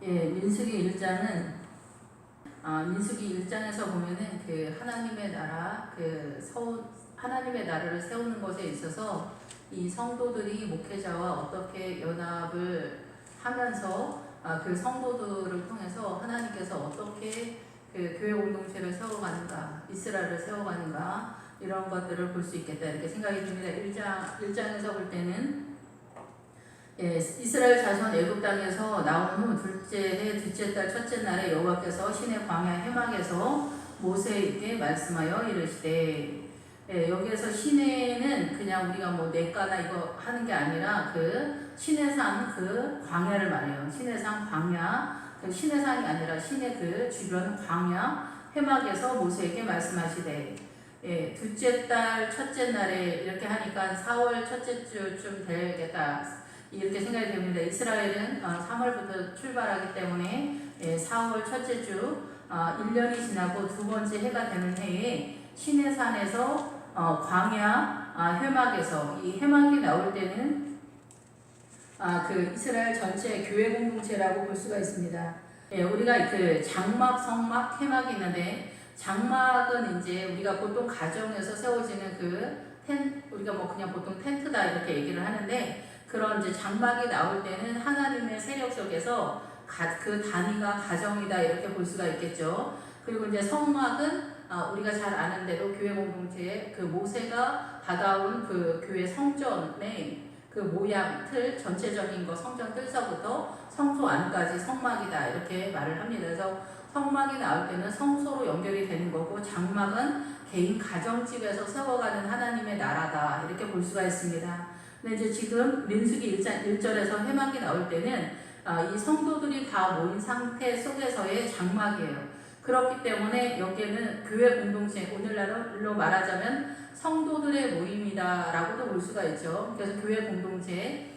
예, 민수기 1장은 민수기 1장에서 보면은 그 하나님의 나라 하나님의 나라를 세우는 것에 있어서 이 성도들이 목회자와 어떻게 연합을 하면서 그 성도들을 통해서 하나님께서 어떻게 그 교회 공동체를 세워가는가, 이스라엘을 세워가는가 이런 것들을 볼 수 있겠다 이렇게 생각이 듭니다. 1장에서 볼 때는 이스라엘 자손 애굽 땅에서 나온 후 둘째 해 둘째 달 첫째 날에 여호와께서 시내 광야 해막에서 모세에게 말씀하여 이르시되, 여기에서 시내는 그냥 우리가 뭐 냇가나 이거 하는 게 아니라 그 시내산 그 광야를 말해요. 시내산 광야, 그 시내산이 아니라 시내 그 주변 광야 해막에서 모세에게 말씀하시되, 둘째 달 첫째 날에 이렇게 하니까 4월 첫째 주쯤 되겠다. 이렇게 생각이 됩니다. 이스라엘은 3월부터 출발하기 때문에 4월 첫째 주 1년이 지나고 두 번째 해가 되는 해에 시내산에서 광야 해막에서 이 해막이 나올 때는 그 이스라엘 전체 교회 공동체라고 볼 수가 있습니다. 우리가 그 장막, 성막, 해막이 있는데 장막은 이제 우리가 보통 가정에서 세워지는 우리가 뭐 그냥 보통 텐트다 이렇게 얘기를 하는데, 그런 이제 장막이 나올 때는 하나님의 세력 속에서 그 단위가 가정이다 이렇게 볼 수가 있겠죠. 그리고 이제 성막은 우리가 잘 아는 대로 교회 공동체에 그 모세가 받아온 그 교회 성전의 그 모양, 틀, 전체적인 거 성전 뜰서부터 성소 안까지 성막이다 이렇게 말을 합니다. 그래서 성막이 나올 때는 성소로 연결이 되는 거고, 장막은 개인 가정집에서 세워가는 하나님의 나라다 이렇게 볼 수가 있습니다. 근데 이제 지금 민수기 1절에서 해막이 나올 때는 이 성도들이 다 모인 상태 속에서의 장막이에요. 그렇기 때문에 여기에는 교회 공동체, 오늘날로 말하자면 성도들의 모임이다 라고도 볼 수가 있죠. 그래서 교회 공동체,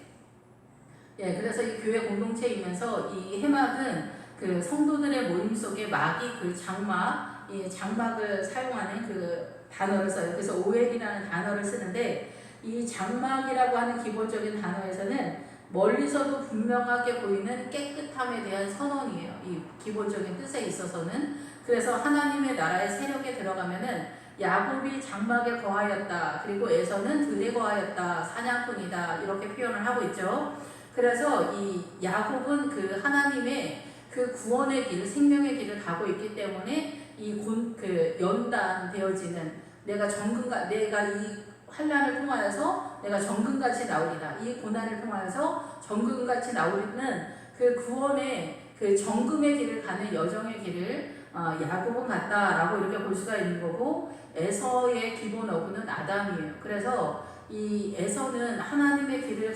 그래서 이 교회 공동체이면서 이 해막은 그 성도들의 모임 속에 막이 그 장막, 이 장막을 사용하는 그 단어를 써요. 그래서 오엘이라는 단어를 쓰는데, 이 장막이라고 하는 기본적인 단어에서는 멀리서도 분명하게 보이는 깨끗함에 대한 선언이에요. 이 기본적인 뜻에 있어서는. 그래서 하나님의 나라의 세력에 들어가면은 야곱이 장막에 거하였다, 그리고 에서는 들에 거하였다, 사냥꾼이다 이렇게 표현을 하고 있죠. 그래서 이 야곱은 그 하나님의 그 구원의 길, 생명의 길을 가고 있기 때문에 그 연단되어지는 내가 이 환난을 통하여서 내가 정금같이 나오리라, 이 고난을 통하여서 정금같이 나오리는 그 구원의 그 정금의 길을 가는 여정의 길을 야곱은 갔다라고 이렇게 볼 수가 있는 거고, 에서의 기본 어구는 아담이에요. 그래서 이 에서는 하나님의 길을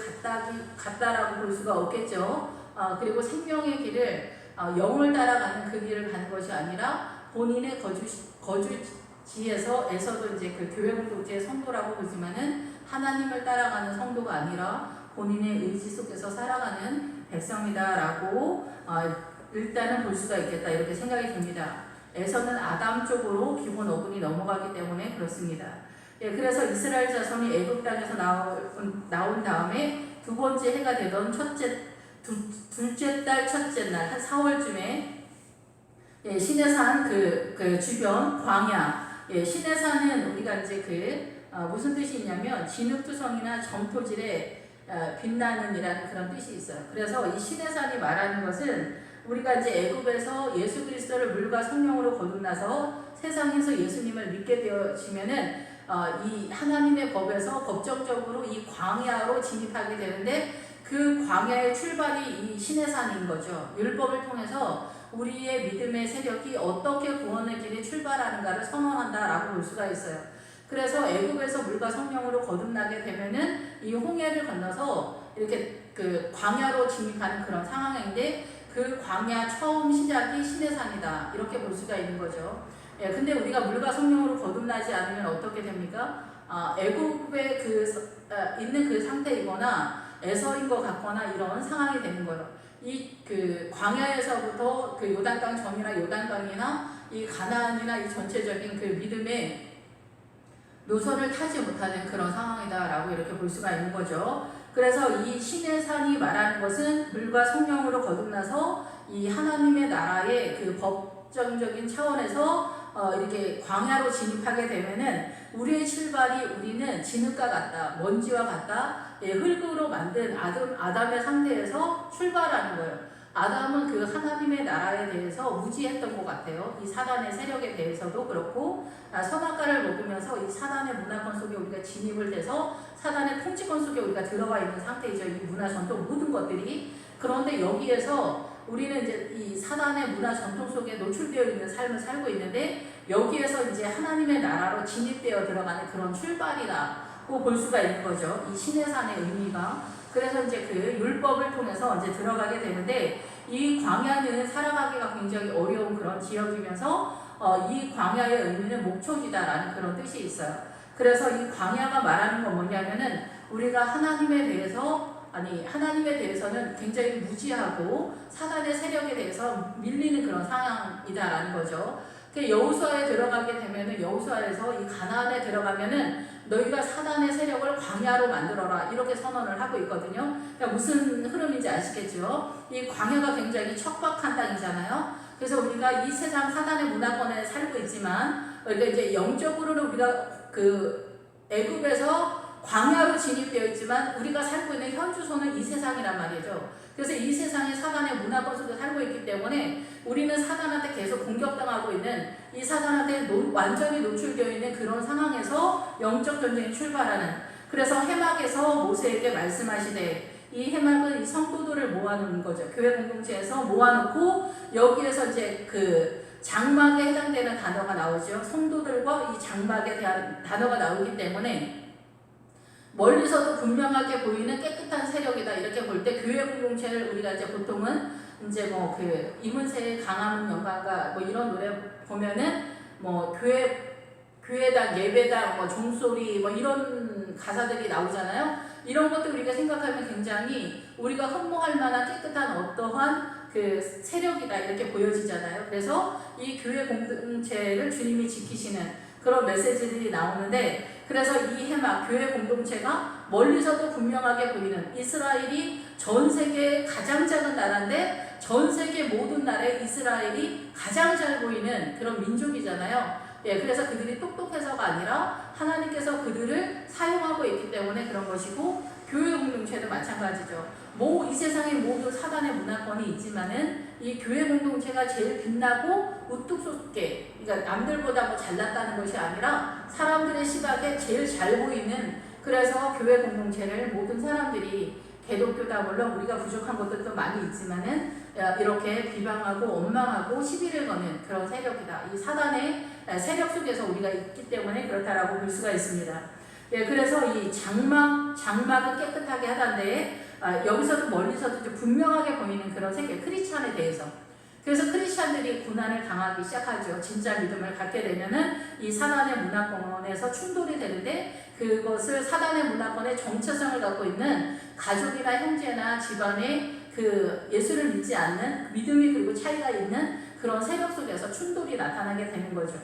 갔다라고 볼 수가 없겠죠. 그리고 생명의 길을 영을 따라가는 그 길을 가는 것이 아니라 본인의 거주지에서 에서도 이제 그 교회 공동체의 성도라고 보지만은 하나님을 따라가는 성도가 아니라 본인의 의지 속에서 살아가는 백성이다라고 일단은 볼 수가 있겠다 이렇게 생각이 듭니다. 에서는 아담 쪽으로 기본 어근이 넘어가기 때문에 그렇습니다. 그래서 이스라엘 자손이 애굽 땅에서 나온 다음에 두 번째 해가 되던 둘째 달 첫째 날 한 4월쯤에 시내산 그 주변 광야, 시내산은 우리가 이제 무슨 뜻이 있냐면 진흙투성이나 점토질에 빛나는이라는 그런 뜻이 있어요. 그래서 이 시내산이 말하는 것은 우리가 이제 애굽에서 예수 그리스도를 물과 성령으로 거듭나서 세상에서 예수님을 믿게 되어지면은 이 하나님의 법에서 법정적으로 이 광야로 진입하게 되는데, 그 광야의 출발이 이 시내산인 거죠. 율법을 통해서 우리의 믿음의 세력이 어떻게 구원의 길에 출발하는가를 선언한다라고 볼 수가 있어요. 그래서 애굽에서 물과 성령으로 거듭나게 되면은 이 홍해를 건너서 이렇게 그 광야로 진입하는 그런 상황인데, 그 광야 처음 시작이 시내산이다 이렇게 볼 수가 있는 거죠. 근데 우리가 물과 성령으로 거듭나지 않으면 어떻게 됩니까? 애굽에 있는 그 상태이거나 에서인 것 같거나 이런 상황이 되는 거예요. 그 광야에서부터 그 요단강 전이나 요단강이나 이 가나안이나 이 전체적인 그 믿음의 노선을 타지 못하는 그런 상황이다라고 이렇게 볼 수가 있는 거죠. 그래서 이 신의 산이 말하는 것은 물과 성령으로 거듭나서 이 하나님의 나라의 그 법정적인 차원에서 이렇게 광야로 진입하게 되면은 우리의 출발이 우리는 진흙과 같다, 먼지와 같다, 흙으로 만든 아담의 상태에서 출발하는 거예요. 아담은 그 하나님의 나라에 대해서 무지했던 것 같아요. 이 사단의 세력에 대해서도 그렇고 선악과를 먹으면서 이 사단의 문화권 속에 우리가 진입을 돼서 사단의 통치권 속에 우리가 들어가 있는 상태이죠. 이 문화 전통 모든 것들이. 그런데 여기에서 우리는 이제 이 사단의 문화 전통 속에 노출되어 있는 삶을 살고 있는데 여기에서 이제 하나님의 나라로 진입되어 들어가는 그런 출발이라고 볼 수가 있는 거죠. 이 신의 산의 의미가. 그래서 이제 그 율법을 통해서 이제 들어가게 되는데 이 광야는 살아가기가 굉장히 어려운 그런 지역이면서 이 광야의 의미는 목초지다라는 그런 뜻이 있어요. 그래서 이 광야가 말하는 건 뭐냐면은 우리가 하나님에 대해서는 굉장히 무지하고 사단의 세력에 대해서 밀리는 그런 상황이다라는 거죠. 여호수아에 들어가게 되면은 여호수아에서 이 가나안에 들어가면은 너희가 사단의 세력을 광야로 만들어라 이렇게 선언을 하고 있거든요. 그러니까 무슨 흐름인지 아시겠죠? 이 광야가 굉장히 척박한 땅이잖아요. 그래서 우리가 이 세상 사단의 문화권에 살고 있지만 그러니까 이제 영적으로는 우리가 그 애굽에서 광야로 진입되어 있지만 우리가 살고 있는 현 주소는 이 세상이란 말이죠. 그래서 이 세상에 사단의 문화권 속에 살고 있기 때문에 우리는 사단한테 계속 공격당하고 있는 이 사단한테 완전히 노출되어 있는 그런 상황에서 영적 전쟁이 출발하는. 그래서 해막에서 모세에게 말씀하시되 이 해막은 이 성도들을 모아놓는 거죠. 교회 공동체에서 모아놓고 여기에서 이제 그 장막에 해당되는 단어가 나오죠. 성도들과 이 장막에 대한 단어가 나오기 때문에 멀리서도 분명하게 보이는 깨끗한 세력이다 이렇게 볼 때 교회 공동체를 우리가 이제 보통은 이제 뭐 그 이문세의 강화문 영광가 뭐 이런 노래 보면은 뭐 교회당 예배당 뭐 종소리 뭐 이런 가사들이 나오잖아요. 이런 것도 우리가 생각하면 굉장히 우리가 흠모할 만한 깨끗한 어떠한 그 세력이다 이렇게 보여지잖아요. 그래서 이 교회 공동체를 주님이 지키시는 그런 메시지들이 나오는데 그래서 이 해막 교회 공동체가 멀리서도 분명하게 보이는 이스라엘이 전 세계 가장 작은 나라인데 전 세계 모든 나라에 이스라엘이 가장 잘 보이는 그런 민족이잖아요. 그래서 그들이 똑똑해서가 아니라 하나님께서 그들을 사용하고 있기 때문에 그런 것이고 교회 공동체도 마찬가지죠. 이 세상에 모두 사단의 문화권이 있지만은 이 교회 공동체가 제일 빛나고 우뚝 솟게, 그러니까 남들보다 뭐 잘났다는 것이 아니라 사람들의 시각에 제일 잘 보이는, 그래서 교회 공동체를 모든 사람들이 개독교다 물론 우리가 부족한 것들도 많이 있지만은 이렇게 비방하고 원망하고 시비를 거는 그런 세력이다. 이 사단의 세력 속에서 우리가 있기 때문에 그렇다라고 볼 수가 있습니다. 그래서 이 장막은 깨끗하게 하던데 여기서도 멀리서도 좀 분명하게 보이는 그런 세계 크리스찬에 대해서. 그래서 크리스찬들이 고난을 당하기 시작하죠. 진짜 믿음을 갖게 되면은 이 사단의 문화권에서 충돌이 되는데 그것을 사단의 문화권의 정체성을 갖고 있는 가족이나 형제나 집안의 그 예수를 믿지 않는 믿음이 그리고 차이가 있는 그런 세력 속에서 충돌이 나타나게 되는 거죠.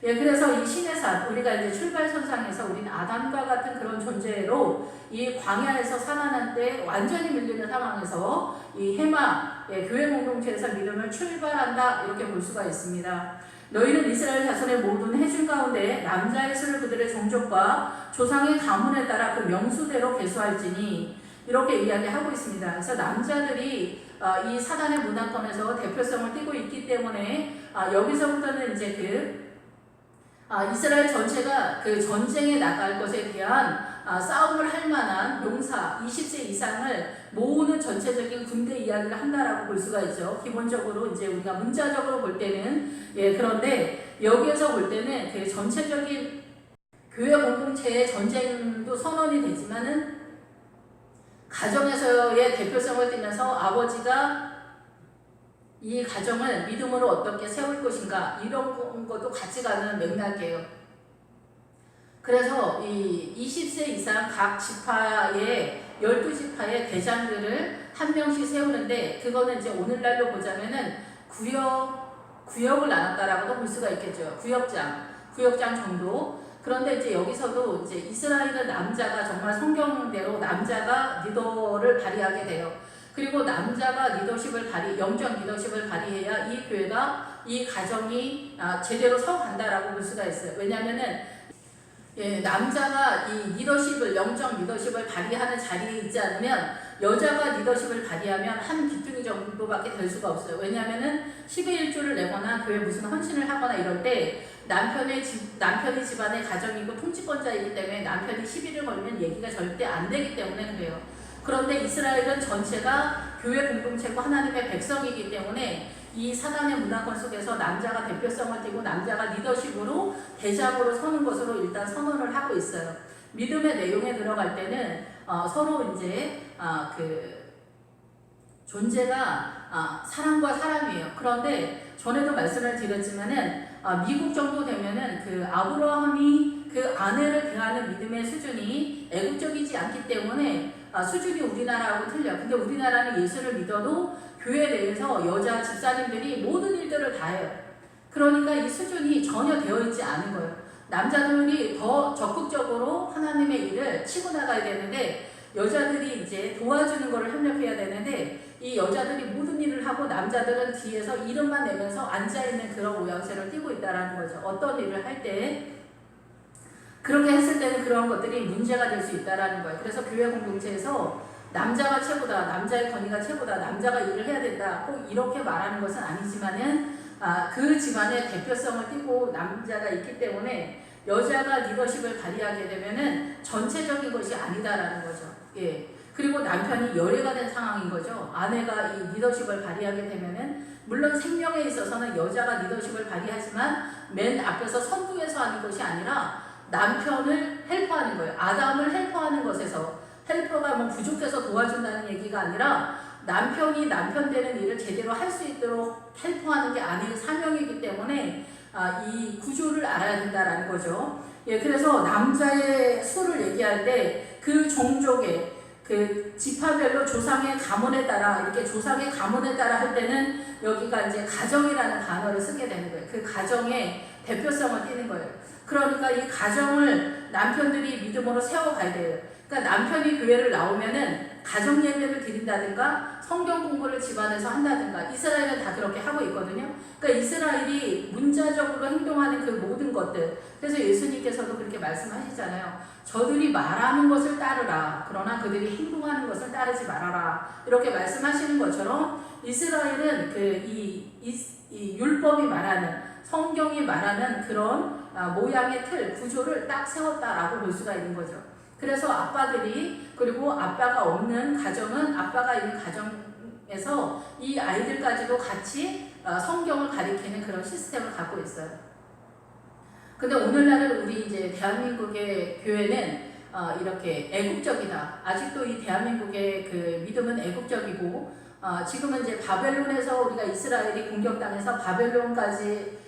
그래서 이 신의 산, 우리가 이제 출발선상에서 우리는 아담과 같은 그런 존재로 이 광야에서 살아난 때 완전히 밀리는 상황에서 이 해막, 교회 공동체에서 믿음을 출발한다 이렇게 볼 수가 있습니다. 너희는 이스라엘 자손의 모든 해중 가운데 남자의 수를 그들의 종족과 조상의 가문에 따라 그 명수대로 계수할지니 이렇게 이야기하고 있습니다. 그래서 남자들이 이 사단의 문화권에서 대표성을 띠고 있기 때문에 여기서부터는 이제 이스라엘 전체가 그 전쟁에 나갈 것에 대한 싸움을 할 만한 용사 20세 이상을 모으는 전체적인 군대 이야기를 한다라고 볼 수가 있죠. 기본적으로 이제 우리가 문자적으로 볼 때는 그런데 여기에서 볼 때는 그 전체적인 교회 공동체의 전쟁도 선언이 되지만은 가정에서의 대표성을 띠면서 아버지가 이 가정을 믿음으로 어떻게 세울 것인가 이런 것도 같이 가는 맥락이에요. 그래서 이 20세 이상 각 지파의 12지파의 대장들을 한 명씩 세우는데 그거는 이제 오늘날로 보자면은 구역을 나눴다라고도 볼 수가 있겠죠. 구역장 정도. 그런데 이제 여기서도 이제 이스라엘은 남자가 정말 성경대로 남자가 리더를 발휘하게 돼요. 그리고 남자가 영적 리더십을 발휘해야 이 교회가, 이 가정이 제대로 서간다라고 볼 수가 있어요. 왜냐면은 남자가 이 영적 리더십을 발휘하는 자리에 있지 않으면 여자가 리더십을 발휘하면 한 귀퉁이 정도밖에 될 수가 없어요. 왜냐면은 12일조를 내거나 교회 무슨 헌신을 하거나 이럴 때 남편이 집안의 가정이고 통치권자이기 때문에 남편이 시비를 걸면 얘기가 절대 안 되기 때문에 그래요. 그런데 이스라엘은 전체가 교회 공동체고 하나님의 백성이기 때문에 이 사단의 문화권 속에서 남자가 대표성을 띠고 남자가 리더십으로 대장으로 서는 것으로 일단 선언을 하고 있어요. 믿음의 내용에 들어갈 때는 서로 이제 존재가 사람과 사람이에요. 그런데 전에도 말씀을 드렸지만은 미국 정도 되면은 그 아브라함이 그 아내를 대하는 믿음의 수준이 애국적이지 않기 때문에 수준이 우리나라하고 틀려. 근데 우리나라는 예수를 믿어도 교회 내에서 여자 집사님들이 모든 일들을 다 해요. 그러니까 이 수준이 전혀 되어 있지 않은 거예요. 남자들이 더 적극적으로 하나님의 일을 치고 나가야 되는데 여자들이 이제 도와주는 거를 협력해야 되는데 이 여자들이 모든 일을 하고 남자들은 뒤에서 이름만 내면서 앉아있는 그런 모양새를 띠고 있다는 거죠. 어떤 일을 할 때 그렇게 했을 때는 그런 것들이 문제가 될 수 있다는 거예요. 그래서 교회 공동체에서 남자가 최고다, 남자의 권위가 최고다, 남자가 일을 해야 된다, 꼭 이렇게 말하는 것은 아니지만은 그 집안의 대표성을 띠고 남자가 있기 때문에 여자가 리더십을 발휘하게 되면은 전체적인 것이 아니다라는 거죠. 그리고 남편이 열애가 된 상황인 거죠. 아내가 이 리더십을 발휘하게 되면은 물론 생명에 있어서는 여자가 리더십을 발휘하지만 맨 앞에서 선두에서 하는 것이 아니라 남편을 헬퍼하는 거예요. 아담을 헬퍼하는 것에서 헬퍼가 뭐 부족해서 도와준다는 얘기가 아니라 남편이 남편 되는 일을 제대로 할 수 있도록 헬퍼하는 게 아닌 사명이기 때문에 이 구조를 알아야 된다라는 거죠. 그래서 남자의 수를 얘기할 때 그 종족의 그 지파별로 조상의 가문에 따라 이렇게 조상의 가문에 따라 할 때는 여기가 이제 가정이라는 단어를 쓰게 되는 거예요. 그 가정의 대표성을 띠는 거예요. 그러니까 이 가정을 남편들이 믿음으로 세워가야 돼요. 그러니까 남편이 교회를 나오면은 가정 예배를 드린다든가 성경 공부를 집안에서 한다든가 이스라엘은 다 그렇게 하고 있거든요. 그러니까 이스라엘이 문자적으로 행동하는 그 모든 것들, 그래서 예수님께서도 그렇게 말씀하시잖아요. 저들이 말하는 것을 따르라. 그러나 그들이 행동하는 것을 따르지 말아라. 이렇게 말씀하시는 것처럼 이스라엘은 이 율법이 말하는, 성경이 말하는 그런 모양의 틀, 구조를 딱 세웠다라고 볼 수가 있는 거죠. 그래서 아빠들이, 그리고 아빠가 없는 가정은 아빠가 있는 가정에서 이 아이들까지도 같이 성경을 가리키는 그런 시스템을 갖고 있어요. 근데 오늘날은 우리 이제 대한민국의 교회는 이렇게 애국적이다. 아직도 이 대한민국의 그 믿음은 애국적이고 지금은 이제 바벨론에서 우리가 이스라엘이 공격당해서 바벨론까지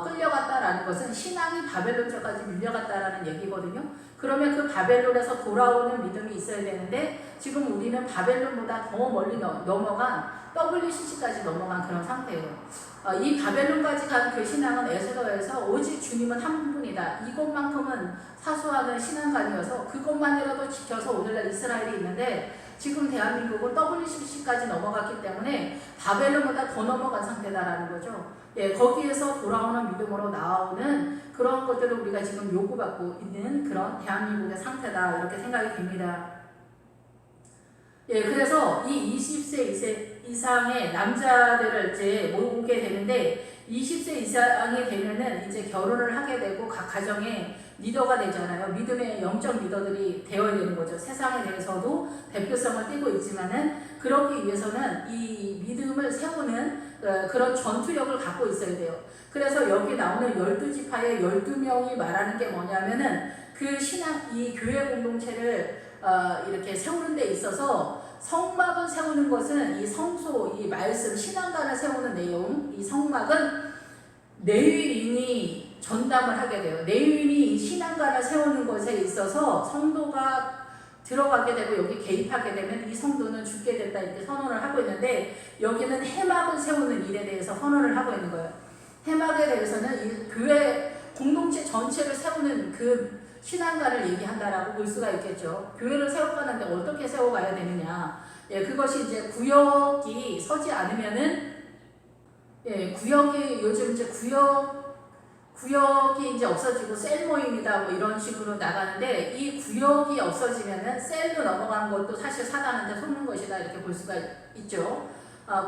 끌려갔다라는 것은 신앙이 바벨론까지 밀려갔다라는 얘기거든요. 그러면 그 바벨론에서 돌아오는 믿음이 있어야 되는데 지금 우리는 바벨론보다 더 멀리 넘어간 WCC까지 넘어간 그런 상태예요. 이 바벨론까지 간 그 신앙은 에스더에서 오직 주님은 한 분이다. 이것만큼은 사수하는 신앙관이어서 그것만이라도 지켜서 오늘날 이스라엘이 있는데 지금 대한민국은 WCC까지 넘어갔기 때문에 바벨론보다 더 넘어간 상태다라는 거죠. 거기에서 돌아오는 믿음으로 나오는 그런 것들을 우리가 지금 요구받고 있는 그런 대한민국의 상태다 이렇게 생각이 됩니다. 그래서 이 20세 이상의 남자들을 이제 모으게 되는데 20세 이상이 되면은 이제 결혼을 하게 되고 각 가정에 리더가 되잖아요. 믿음의 영적 리더들이 되어야 되는 거죠. 세상에 대해서도 대표성을 띠고 있지만은 그러기 위해서는 이 믿음을 세우는 그런 전투력을 갖고 있어야 돼요. 그래서 여기 나오는 12지파의 12명이 말하는 게 뭐냐면은 그 신앙, 이 교회 공동체를 이렇게 세우는 데 있어서 성막을 세우는 것은 이 성소, 이 말씀, 신앙관을 세우는 내용, 이 성막은 레위인이 전담을 하게 돼요. 레위인이 이 신앙관을 세우는 것에 있어서 성도가 들어가게 되고 여기 개입하게 되면 이 성도는 죽게 된다 이렇게 선언을 하고 있는데 여기는 해막을 세우는 일에 대해서 선언을 하고 있는 거예요. 해막에 대해서는 이 교회 공동체 전체를 세우는 그 신앙가를 얘기한다라고 볼 수가 있겠죠. 교회를 세워가는데 어떻게 세워가야 되느냐. 예, 그것이 이제 구역이 서지 않으면은, 예, 구역이 요즘 이제 구역이 이제 없어지고 셀 모임이다 뭐 이런 식으로 나가는데, 이 구역이 없어지면은 셀로 넘어가는 것도 사실 사단한테 속는 것이다 이렇게 볼 수가 있죠.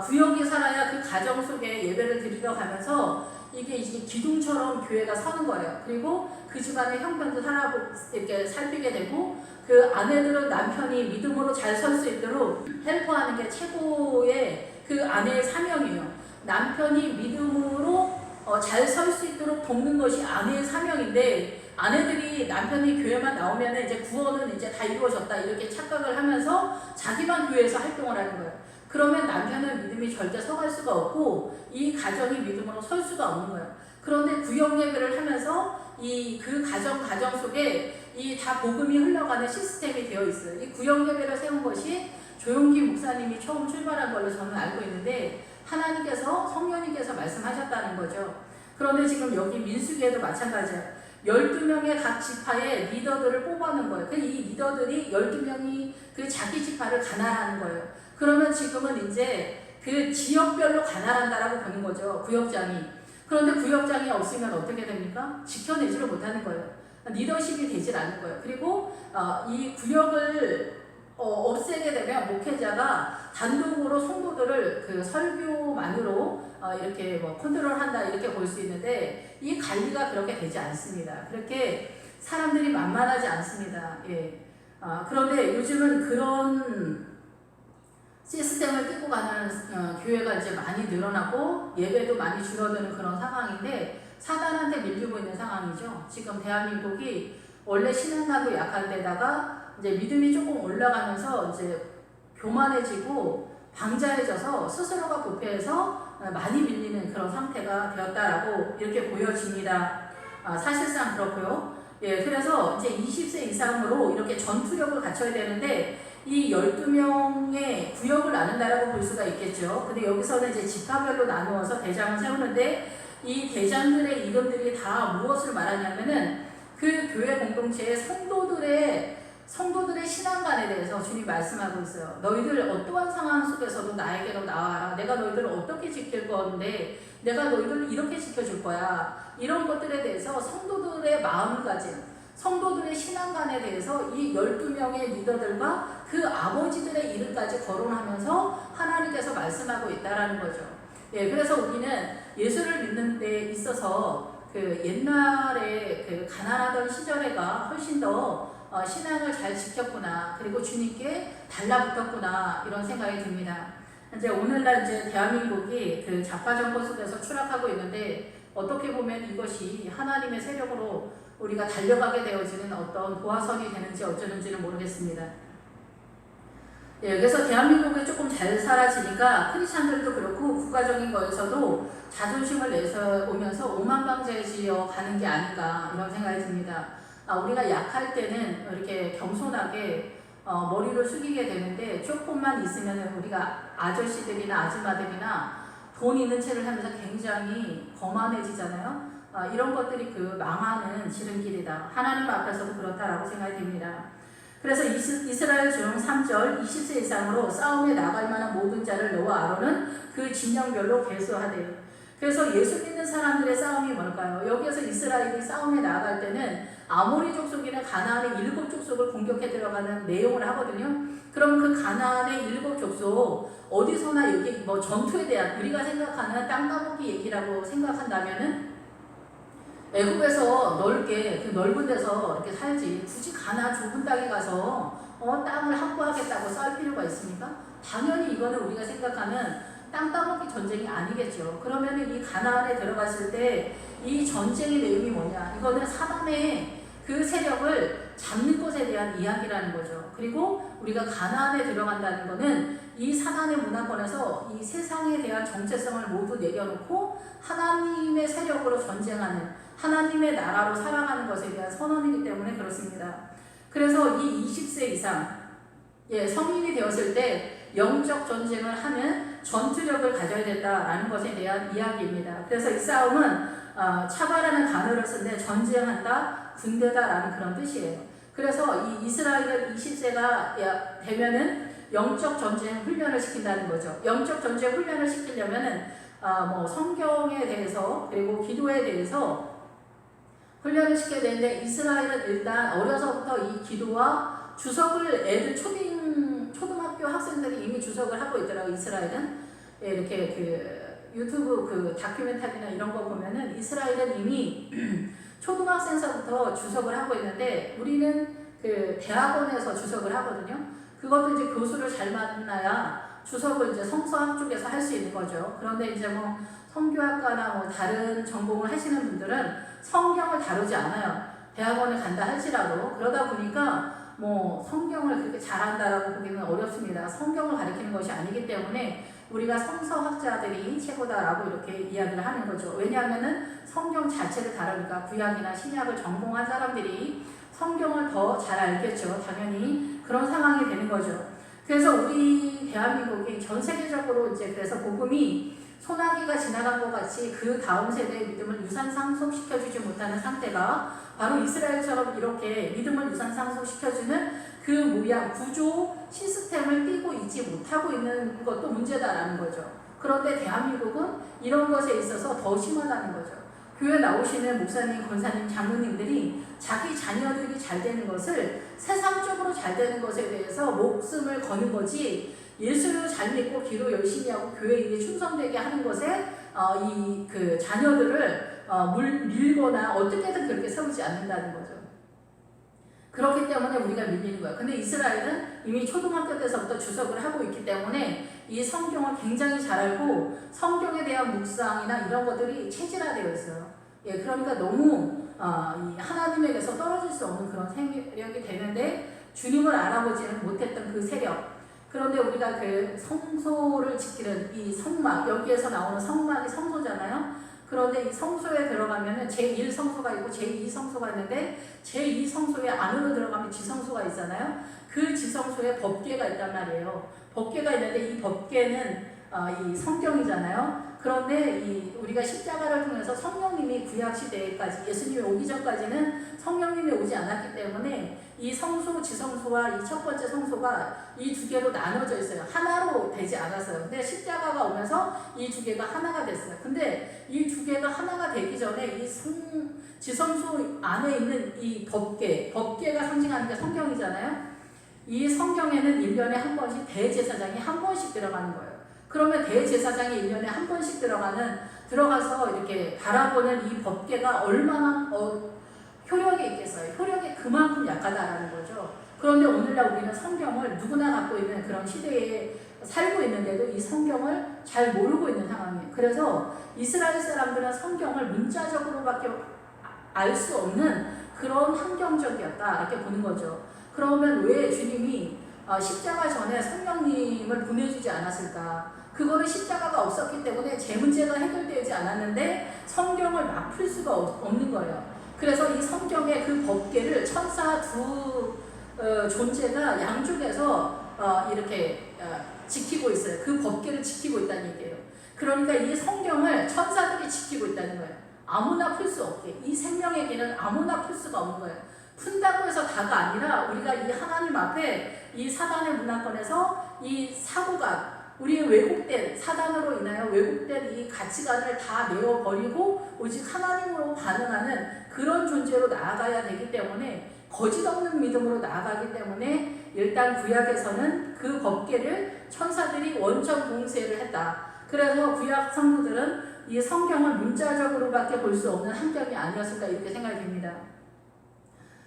구역이 살아야 그 가정 속에 예배를 드리러 가면서 이게 기둥처럼 교회가 서는 거예요. 그리고 그 집안의 형편도 이렇게 살피게 되고, 그 아내들은 남편이 믿음으로 잘 설 수 있도록 헬퍼하는 게 최고의 그 아내의 사명이에요. 남편이 믿음으로 잘 설 수 있도록 돕는 것이 아내의 사명인데, 아내들이 남편이 교회만 나오면 이제 구원은 이제 다 이루어졌다 이렇게 착각을 하면서 자기만 교회에서 활동을 하는 거예요. 그러면 남편은 믿음이 절대 서갈 수가 없고 이 가정이 믿음으로 설 수가 없는 거예요. 그런데 구역 예배를 하면서 그 가정 속에 이 다 복음이 흘러가는 시스템이 되어 있어요. 이 구역 예배를 세운 것이 조용기 목사님이 처음 출발한 걸로 저는 알고 있는데, 하나님께서 성령님께서 말씀하셨다는 거죠. 그런데 지금 여기 민수기에도 마찬가지예요. 12명의 각 지파의 리더들을 뽑아놓은 거예요. 이 리더들이 12명이 그 자기 지파를 가난하는 거예요. 그러면 지금은 이제 그 지역별로 가난한다라고 보는 거죠. 구역장이. 그런데 구역장이 없으면 어떻게 됩니까? 지켜내지를 못하는 거예요. 리더십이 되질 않는 거예요. 그리고 이 구역을 없애게 되면 목회자가 단독으로 성도들을 그 설교만으로 이렇게 뭐 컨트롤한다 이렇게 볼 수 있는데, 이 관리가 그렇게 되지 않습니다. 그렇게 사람들이 만만하지 않습니다. 예. 그런데 요즘은 그런 시스템을 끌고 가는 교회가 이제 많이 늘어나고 예배도 많이 줄어드는 그런 상황인데, 사단한테 밀리고 있는 상황이죠. 지금 대한민국이 원래 신앙하고 약한 데다가 이제 믿음이 조금 올라가면서 이제 교만해지고 방자해져서 스스로가 부패해서 많이 밀리는 그런 상태가 되었다라고 이렇게 보여집니다. 사실상 그렇고요. 예, 그래서 이제 20세 이상으로 이렇게 전투력을 갖춰야 되는데, 이 12명의 구역을 나눈다라고 볼 수가 있겠죠. 근데 여기서는 이제 지파별로 나누어서 대장을 세우는데, 이 대장들의 이름들이 다 무엇을 말하냐면은 그 교회 공동체의 성도들의 신앙관에 대해서 주님이 말씀하고 있어요. 너희들 어떠한 상황 속에서도 나에게로 나와라. 내가 너희들을 어떻게 지킬 건데, 내가 너희들을 이렇게 지켜줄 거야. 이런 것들에 대해서 성도들의 마음가짐, 성도들의 신앙관에 대해서 이 12명의 리더들과 그 아버지들의 이름까지 거론하면서 하나님께서 말씀하고 있다라는 거죠. 예, 그래서 우리는 예수를 믿는 데 있어서 그 옛날에 그 가난하던 시절에가 훨씬 더 신앙을 잘 지켰구나, 그리고 주님께 달라붙었구나, 이런 생각이 듭니다. 이제 오늘날 이제 대한민국이 그 좌파 정권 속에서 추락하고 있는데, 어떻게 보면 이것이 하나님의 세력으로 우리가 달려가게 되어지는 어떤 도화선이 되는지 어쩌는지는 모르겠습니다. 예, 그래서 대한민국이 조금 잘 살아지니까 크리스찬들도 그렇고 국가적인 거에서도 자존심을 내세우면서 오만방자해지어 가는 게 아닌가, 이런 생각이 듭니다. 우리가 약할 때는 이렇게 겸손하게 머리를 숙이게 되는데, 조금만 있으면 우리가 아저씨들이나 아줌마들이나 돈 있는 체를 하면서 굉장히 거만해지잖아요. 이런 것들이 그 망하는 지름길이다. 하나님 앞에서도 그렇다라고 생각이 됩니다. 그래서 이스라엘 중 3절 20세 이상으로 싸움에 나갈 만한 모든 자를 너와 아론은 그 진영별로 계수하되. 그래서 예수 믿는 사람들의 싸움이 뭘까요? 여기에서 이스라엘이 싸움에 나아갈 때는 아모리 족속이나 가나안의 7 족속을 공격해 들어가는 내용을 하거든요. 그럼 그 가나안의 7 족속, 어디서나 여기 뭐 전투에 대한 우리가 생각하는 땅 따먹기 얘기라고 생각한다면은, 애굽에서 넓게 그 넓은 데서 이렇게 살지, 굳이 가나안 좁은 땅에 가서 땅을 확보하겠다고 싸울 필요가 있습니까? 당연히 이거는 우리가 생각하는 땅 따먹기 전쟁이 아니겠죠. 그러면 이 가나안에 들어갔을 때 이 전쟁의 내용이 뭐냐? 이거는 사단의 그 세력을 잡는 것에 대한 이야기라는 거죠. 그리고 우리가 가나안에 들어간다는 거는 이 사단의 문화권에서 이 세상에 대한 정체성을 모두 내려놓고 하나님의 세력으로 전쟁하는, 하나님의 나라로 살아가는 것에 대한 선언이기 때문에 그렇습니다. 그래서 이 20세 이상 성인이 되었을 때 영적 전쟁을 하는 전투력을 가져야 된다라는 것에 대한 이야기입니다. 그래서 이 싸움은 차바라는 단어를 쓰는데 전쟁한다, 군대다라는 그런 뜻이에요. 그래서 이 이스라엘은 20세가 되면은 영적 전쟁 훈련을 시킨다는 거죠. 영적 전쟁 훈련을 시키려면은 뭐 성경에 대해서 그리고 기도에 대해서 훈련을 시켜야 되는데, 이스라엘은 일단 어려서부터 이 기도와 주석을 애들 초등학교 학생들이 이미 주석을 하고 있더라고요. 이스라엘은 이렇게 그 유튜브 그 다큐멘터리나 이런 거 보면은 이스라엘은 이미 초등학생서부터 주석을 하고 있는데, 우리는 그 대학원에서 주석을 하거든요. 그것도 이제 교수를 잘 만나야 주석을 이제 성서학 쪽에서 할 수 있는 거죠. 그런데 이제 뭐 성교학과나 뭐 다른 전공을 하시는 분들은 성경을 다루지 않아요. 대학원에 간다 할지라도. 그러다 보니까 뭐 성경을 그렇게 잘한다라고 보기는 어렵습니다. 성경을 가리키는 것이 아니기 때문에 우리가 성서학자들이 최고다라고 이렇게 이야기를 하는 거죠. 왜냐하면은 성경 자체를 다루니까 구약이나 신약을 전공한 사람들이 성경을 더 잘 알겠죠. 당연히 그런 상황이 되는 거죠. 그래서 우리 대한민국이 전 세계적으로 이제 그래서 복음이 소나기가 지나간 것 같이 그 다음 세대의 믿음을 유산상속시켜주지 못하는 상태가 바로 이스라엘처럼 이렇게 믿음을 유산상속시켜주는 그 모양, 구조, 시스템을 띄고 있지 못하고 있는 것도 문제다라는 거죠. 그런데 대한민국은 이런 것에 있어서 더 심하다는 거죠. 교회 나오시는 목사님, 권사님, 장로님들이 자기 자녀들이 잘 되는 것을, 세상적으로 잘 되는 것에 대해서 목숨을 거는 거지, 예수를 잘 믿고 기도 열심히 하고 교회 일에 충성되게 하는 것에 이 그 자녀들을 밀거나 어떻게든 그렇게 세우지 않는다는 거죠. 그렇기 때문에 우리가 밀리는 거예요. 근데 이스라엘은 이미 초등학교 때서부터 주석을 하고 있기 때문에 이 성경을 굉장히 잘 알고 성경에 대한 묵상이나 이런 것들이 체질화되어 있어요. 예, 그러니까 너무 이 하나님에게서 떨어질 수 없는 그런 세력이 되는데, 주님을 알아보지는 못했던 그 세력. 그런데 우리가 그 성소를 지키는 이 성막, 여기에서 나오는 성막이 성소잖아요. 그런데 이 성소에 들어가면은 제1성소가 있고 제2성소가 있는데, 제2성소에 안으로 들어가면 지성소가 있잖아요. 그 지성소에 법궤가 있단 말이에요. 법궤가 있는데 이 법궤는 이 성경이잖아요. 그런데 우리가 십자가를 통해서 성령님이 구약 시대까지, 예수님이 오기 전까지는 성령님이 오지 않았기 때문에 이 성소, 지성소와 이 첫 번째 성소가 이 두 개로 나눠져 있어요. 하나로 되지 않았어요. 근데 십자가가 오면서 이 두 개가 하나가 됐어요. 근데 이 두 개가 하나가 되기 전에 이 지성소 안에 있는 이 법궤가 상징하는 게 성경이잖아요. 이 성경에는 1년에 한 번씩 대제사장이 한 번씩 들어가는 거예요. 그러면 대제사장이 1년에 한 번씩 들어가서 이렇게 바라보는 이 법궤가 얼마나 효력이 있겠어요. 효력이 그만큼 약하다라는 거죠. 그런데 오늘날 우리는 성경을 누구나 갖고 있는 그런 시대에 살고 있는데도 이 성경을 잘 모르고 있는 상황이에요. 그래서 이스라엘 사람들은 성경을 문자적으로밖에 알 수 없는 그런 환경적이었다, 이렇게 보는 거죠. 그러면 왜 주님이 십자가 전에 성령님을 보내주지 않았을까? 그거는 십자가가 없었기 때문에 제 문제가 해결되지 않았는데 성경을 막 풀 수가 없는 거예요. 그래서 이 성경의 그 법궤를 천사 두 존재가 양쪽에서 이렇게 지키고 있어요. 그 법궤를 지키고 있다는 얘기예요. 그러니까 이 성경을 천사들이 지키고 있다는 거예요. 아무나 풀 수 없게. 이 생명의 길은 아무나 풀 수가 없는 거예요. 푼다고 해서 다가 아니라 우리가 이 하나님 앞에 이 사단의 문화권에서 이 사고가, 우리의 왜곡된, 사단으로 인하여 왜곡된 이 가치관을 다 내어버리고 오직 하나님으로 반응하는 그런 존재로 나아가야 되기 때문에, 거짓 없는 믿음으로 나아가기 때문에 일단 구약에서는 그 법궤를 천사들이 원천 봉쇄를 했다. 그래서 구약 성도들은 이 성경을 문자적으로밖에 볼 수 없는 환경이 아니었을까, 이렇게 생각이 됩니다.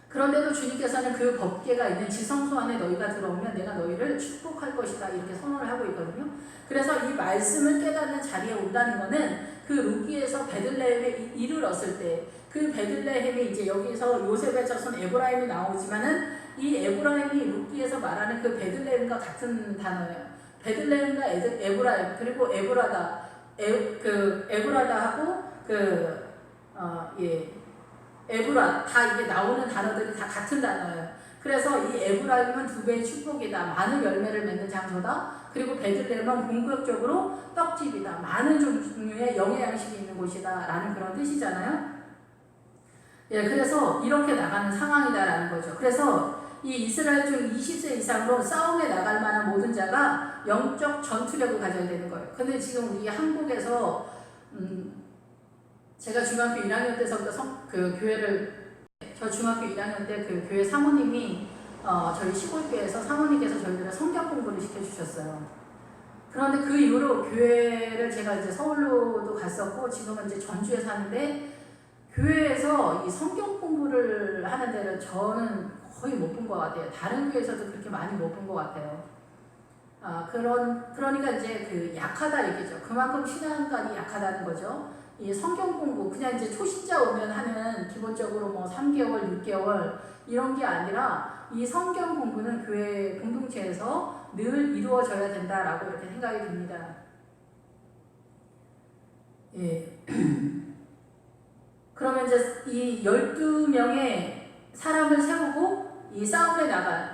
그런데도 주님께서는 그 법궤가 있는 지성소 안에 너희가 들어오면 내가 너희를 축복할 것이다, 이렇게 선언을 하고 있거든요. 그래서 이 말씀을 깨닫는 자리에 온다는 것은 그 루기에서 베들레헴에 이르렀을 때, 그 베들레헴이 이제 여기서 요셉의 자손 에브라임이 나오지만은 이 에브라임이 루기에서 말하는 그 베들레헴과 같은 단어예요. 베들레헴과 에브라임, 그리고 에브라다하고 에브라, 다 이게 나오는 단어들이 다 같은 단어예요. 그래서 이 에브라임은 2배의 축복이다. 많은 열매를 맺는 장소다. 그리고 베들레헴은 본격적으로 떡집이다. 많은 종류의 영양식이 있는 곳이다. 라는 그런 뜻이잖아요. 예, 그래서 이렇게 나가는 상황이다라는 거죠. 그래서 이 이스라엘 중 20세 이상으로 싸움에 나갈 만한 모든 자가 영적 전투력을 가져야 되는 거예요. 근데 지금 우리 한국에서 제가 중학교 1학년 때서부터 저 중학교 1학년 때 그 교회 사모님이 저희 시골교회에서 사모님께서 저희들을 성경 공부를 시켜주셨어요. 그런데 그 이후로 교회를 제가 이제 서울로도 갔었고 지금은 이제 전주에 사는데 교회에서 이 성경 공부를 하는 데를 저는 거의 못 본 것 같아요. 다른 교회에서도 그렇게 많이 못 본 것 같아요. 그러니까 이제 그 약하다 얘기죠. 그만큼 신앙관이 약하다는 거죠. 이 성경 공부, 그냥 이제 초신자 오면 하는 기본적으로 뭐 3개월, 6개월 이런 게 아니라 이 성경 공부는 교회 공동체에서 늘 이루어져야 된다라고 이렇게 생각이 듭니다. 예. 그러면 이제 이 12명의 사람을 세우고 이 싸움에 나간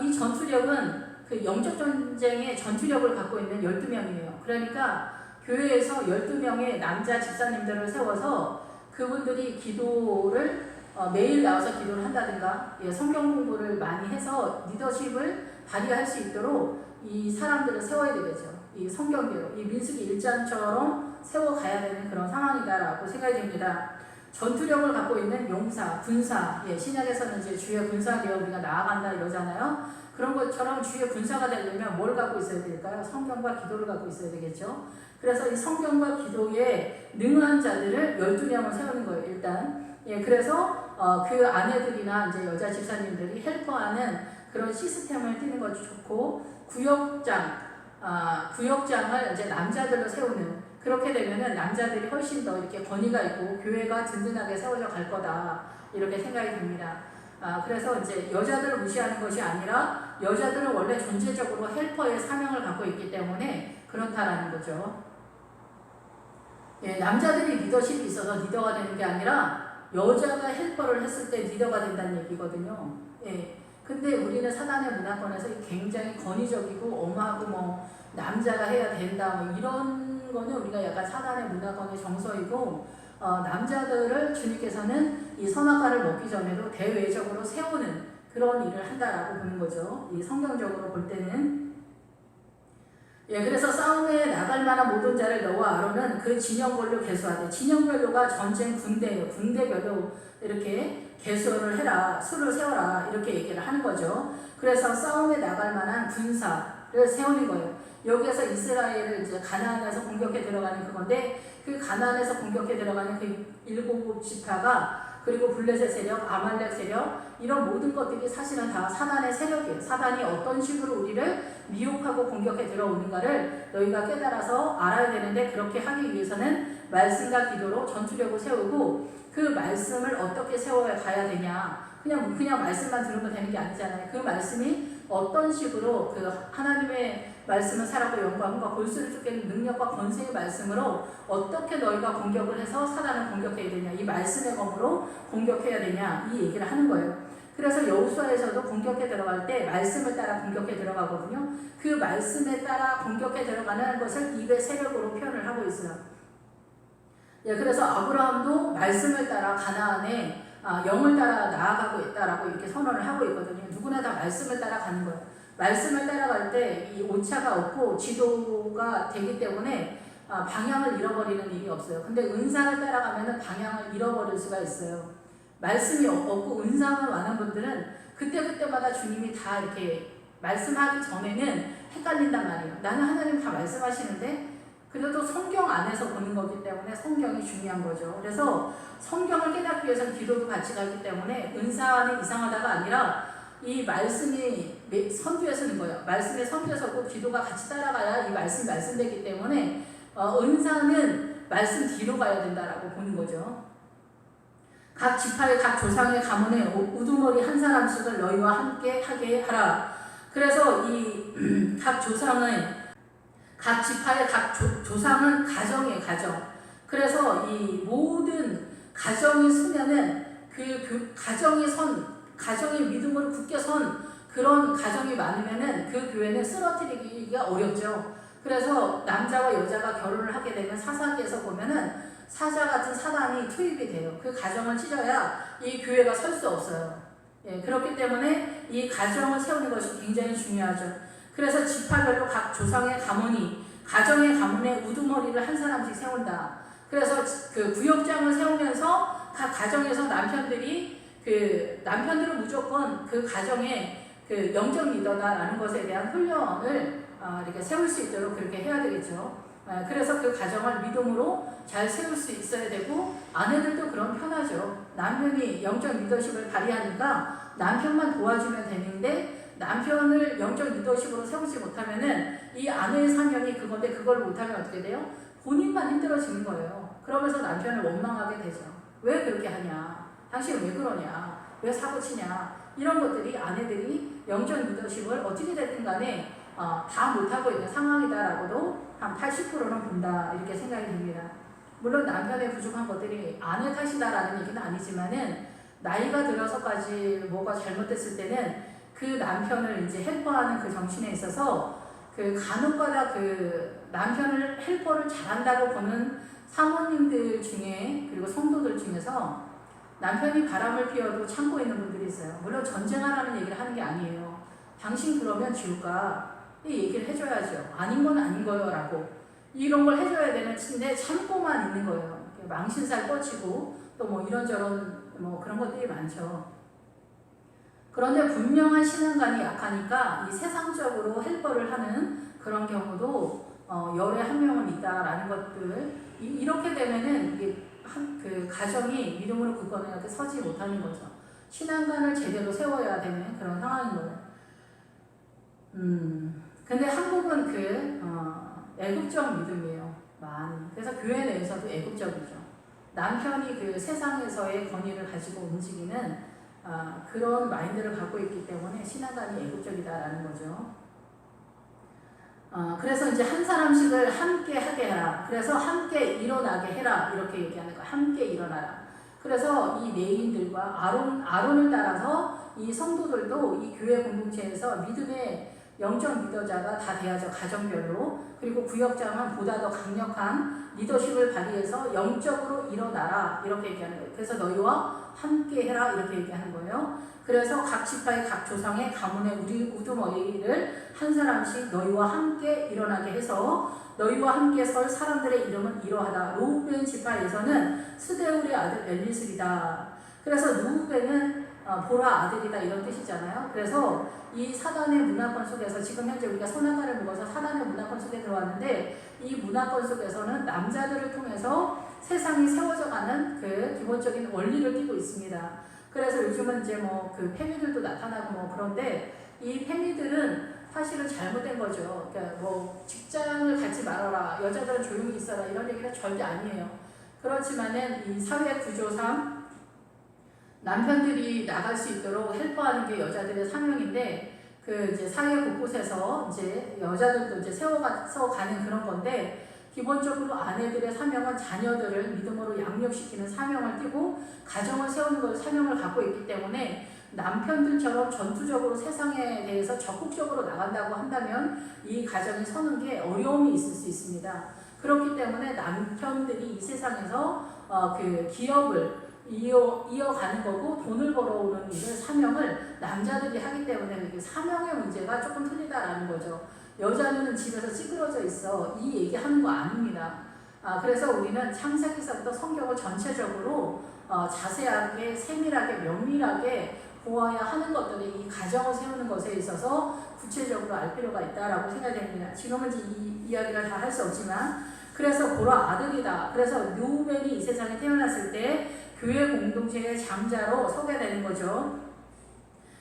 이 전투력은 그 영적 전쟁의 전투력을 갖고 있는 12명이에요. 그러니까 교회에서 12명의 남자 집사님들을 세워서 그분들이 기도를 매일 나와서 기도를 한다든가 성경 공부를 많이 해서 리더십을 발휘할 수 있도록 이 사람들을 세워야 되겠죠. 이 성경대로 이 민수기 1장처럼 세워가야 되는 그런 상황이다라고 생각이 됩니다. 전투력을 갖고 있는 용사, 군사, 신약에서는 이제 주의 군사되어 우리가 나아간다 이러잖아요. 그런 것처럼 주의 군사가 되려면 뭘 갖고 있어야 될까요? 성경과 기도를 갖고 있어야 되겠죠. 그래서 이 성경과 기도에 능한 자들을 12명을 세우는 거예요, 일단. 그래서 그 아내들이나 이제 여자 집사님들이 헬퍼하는 그런 시스템을 띄는 것도 좋고, 구역장을 이제 남자들로 세우는, 그렇게 되면은 남자들이 훨씬 더 이렇게 권위가 있고 교회가 든든하게 세워져 갈 거다 이렇게 생각이 듭니다. 그래서 이제 여자들을 무시하는 것이 아니라 여자들은 원래 존재적으로 헬퍼의 사명을 갖고 있기 때문에 그렇다라는 거죠. 남자들이 리더십이 있어서 리더가 되는 게 아니라 여자가 헬퍼를 했을 때 리더가 된다는 얘기거든요. 근데 우리는 사단의 문화권에서 굉장히 권위적이고 엄하고 뭐 남자가 해야 된다 뭐 이런 거는 우리가 약간 사단의 문화권의 정서이고 남자들을 주님께서는 이 선악과를 먹기 전에도 대외적으로 세우는 그런 일을 한다라고 보는 거죠. 이 성경적으로 볼 때는. 그래서 싸움에 나갈 만한 모든 자를 너와 아론은 그 진영별로 계수하되, 진영별로가 전쟁 군대예요. 군대별로 이렇게 계수를 해라, 수를 세워라 이렇게 얘기를 하는 거죠. 그래서 싸움에 나갈 만한 군사를 세우는 거예요. 여기에서 이스라엘을 이제 가나안에서 공격해 들어가는 그건데, 그 가나안에서 공격해 들어가는 그 7지파가, 그리고 블레셋 세력, 아말렉 세력, 이런 모든 것들이 사실은 다 사단의 세력이에요. 사단이 어떤 식으로 우리를 미혹하고 공격해 들어오는가를 너희가 깨달아서 알아야 되는데, 그렇게 하기 위해서는 말씀과 기도로 전투력을 세우고, 그 말씀을 어떻게 세워야 가야 되냐, 그냥 말씀만 들으면 되는 게 아니잖아요. 그 말씀이 어떤 식으로 그 하나님의 말씀을 살았고 영광과 골수를 쫓기는 능력과 권세의 말씀으로 어떻게 너희가 공격을 해서 사단을 공격해야 되냐, 이 말씀의 검으로 공격해야 되냐, 이 얘기를 하는 거예요. 그래서 여호수아에서도 공격해 들어갈 때 말씀을 따라 공격해 들어가거든요. 그 말씀에 따라 공격해 들어가는 것을 입의 세력으로 표현을 하고 있어요. 그래서 아브라함도 말씀을 따라 가나안에 영을 따라 나아가고 있다라고 이렇게 선언을 하고 있거든요. 누구나 다 말씀을 따라가는 거예요. 말씀을 따라갈 때 이 오차가 없고 지도가 되기 때문에 방향을 잃어버리는 일이 없어요. 근데 은사를 따라가면 방향을 잃어버릴 수가 있어요. 말씀이 없고 은사만 많은 분들은 그때그때마다 주님이 다 이렇게 말씀하기 전에는 헷갈린단 말이에요. 나는 하나님 다 말씀하시는데 그래도 성경 안에서 보는 거기 때문에 성경이 중요한 거죠. 그래서 성경을 깨닫기 위해서는 기도도 같이 가기 때문에 은사는 이상하다가 아니라 이 말씀이 선두에 서는 거예요. 말씀에 선두에 서고 기도가 같이 따라가야 이 말씀되기 때문에 은사는 말씀 뒤로 가야 된다라고 보는 거죠. 각 지파의 각 조상의 가문에 우두머리 한 사람씩을 너희와 함께 하게 하라. 그래서 이 각 조상의 각 지파의 각 조상은 가정이에요, 가정. 그래서 이 모든 가정이 서면은 그 가정이 선 가정이 믿음으로 굳게 선 그런 가정이 많으면은 그 교회는 쓰러뜨리기가 어렵죠. 그래서 남자와 여자가 결혼을 하게 되면 사사기에서 보면은 사자 같은 사단이 투입이 돼요. 그 가정을 찢어야 이 교회가 설 수 없어요. 예, 그렇기 때문에 이 가정을 세우는 것이 굉장히 중요하죠. 그래서 지파별로 각 조상의 가문이 가정의 가문에 우두머리를 한 사람씩 세운다. 그래서 그 구역장을 세우면서 각 가정에서 남편들은 무조건 그 가정의 그 영적 리더다라는 것에 대한 훈련을 이렇게 세울 수 있도록 그렇게 해야 되겠죠. 그래서 그 가정을 믿음으로 잘 세울 수 있어야 되고, 아내들도 그럼 편하죠. 남편이 영적 리더십을 발휘하니까 남편만 도와주면 되는데, 남편을 영적 리더십으로 세우지 못하면은 이 아내의 사명이 그건데 그걸 못하면 어떻게 돼요? 본인만 힘들어지는 거예요. 그러면서 남편을 원망하게 되죠. 왜 그렇게 하냐? 당신 왜 그러냐? 왜 사고치냐? 이런 것들이 아내들이 영적 리더십을 어떻게 됐든 간에 다 못하고 있는 상황이다라고도 한 80%는 본다, 이렇게 생각이 듭니다. 물론 남편의 부족한 것들이 아내 탓이다라는 얘기는 아니지만은, 나이가 들어서까지 뭐가 잘못됐을 때는 그 남편을 이제 헬퍼하는 그 정신에 있어서 그 간혹가다 그 남편을 헬퍼를 잘한다고 보는 사모님들 중에, 그리고 성도들 중에서 남편이 바람을 피워도 참고 있는 분들이 있어요. 물론 전쟁하라는 얘기를 하는 게 아니에요. 당신 그러면 지울까? 이 얘기를 해줘야죠. 아닌 건 아닌 거예요 라고. 이런 걸 해줘야 되는데 참고만 있는 거예요. 망신살 뻗치고 또 뭐 이런저런 뭐 그런 것들이 많죠. 그런데 분명한 신앙관이 약하니까 이 세상적으로 헬퍼를 하는 그런 경우도 열에 한 명은 있다라는 것들, 이렇게 되면은 이게 그 가정이 믿음으로 굳건하게 이렇게 서지 못하는 거죠. 신앙관을 제대로 세워야 되는 그런 상황인 거예요. 근데 한국은 애국적 믿음이에요. 많이. 그래서 교회 내에서도 애국적이죠. 남편이 그 세상에서의 권위를 가지고 움직이는 그런 마인드를 갖고 있기 때문에 신앙관이 애국적이다라는 거죠. 그래서 이제 한 사람씩을 함께 하게 해라. 그래서 함께 일어나게 해라. 이렇게 얘기하는 거예요. 함께 일어나라. 그래서 이 레위인들과 아론을 따라서 이 성도들도 이 교회 공동체에서 믿음의 영적 리더자가 다 돼야죠. 가정별로. 그리고 구역장은 보다 더 강력한 리더십을 발휘해서 영적으로 일어나라. 이렇게 얘기하는 거예요. 그래서 너희와 함께 해라. 이렇게 얘기하는 거예요. 그래서 각 지파의 각 조상의 가문의 우두머리를 한 사람씩 너희와 함께 일어나게 해서 너희와 함께 설 사람들의 이름은 이러하다. 루벤 지파에서는 스데울의 아들 엘리슬이다. 그래서 루벤은 보라 아들이다, 이런 뜻이잖아요. 그래서 이 사단의 문화권 속에서 지금 현재 우리가 선악과를 먹어서 사단의 문화권 속에 들어왔는데, 이 문화권 속에서는 남자들을 통해서 세상이 세워져가는 그 기본적인 원리를 띠고 있습니다. 그래서 요즘은 이제 뭐 그 페미들도 나타나고 뭐 그런데, 이 페미들은 사실은 잘못된 거죠. 그러니까 뭐 직장을 갖지 말아라, 여자들은 조용히 있어라, 이런 얘기가 절대 아니에요. 그렇지만은 이 사회 구조상 남편들이 나갈 수 있도록 헬퍼하는 게 여자들의 사명인데, 그 이제 사회 곳곳에서 이제 여자들도 이제 세워서 가는 그런 건데, 기본적으로 아내들의 사명은 자녀들을 믿음으로 양육시키는 사명을 띠고 가정을 세우는 걸 사명을 갖고 있기 때문에, 남편들처럼 전투적으로 세상에 대해서 적극적으로 나간다고 한다면 이 가정이 서는 게 어려움이 있을 수 있습니다. 그렇기 때문에 남편들이 이 세상에서 그 기업을 이어가는 거고 돈을 벌어오는 일을, 사명을 남자들이 하기 때문에 이게 사명의 문제가 조금 틀리다라는 거죠. 여자는 집에서 찌그러져 있어, 이 얘기하는 거 아닙니다. 그래서 우리는 창세기서부터 성경을 전체적으로 자세하게, 세밀하게, 면밀하게 보아야 하는 것들이 이 가정을 세우는 것에 있어서 구체적으로 알 필요가 있다라고 생각이 됩니다. 지금은 이 이야기를 다 할 수 없지만, 그래서 보라 아들이다. 그래서 르우벤이 이 세상에 태어났을 때 교회 공동체의 장자로 소개되는 거죠.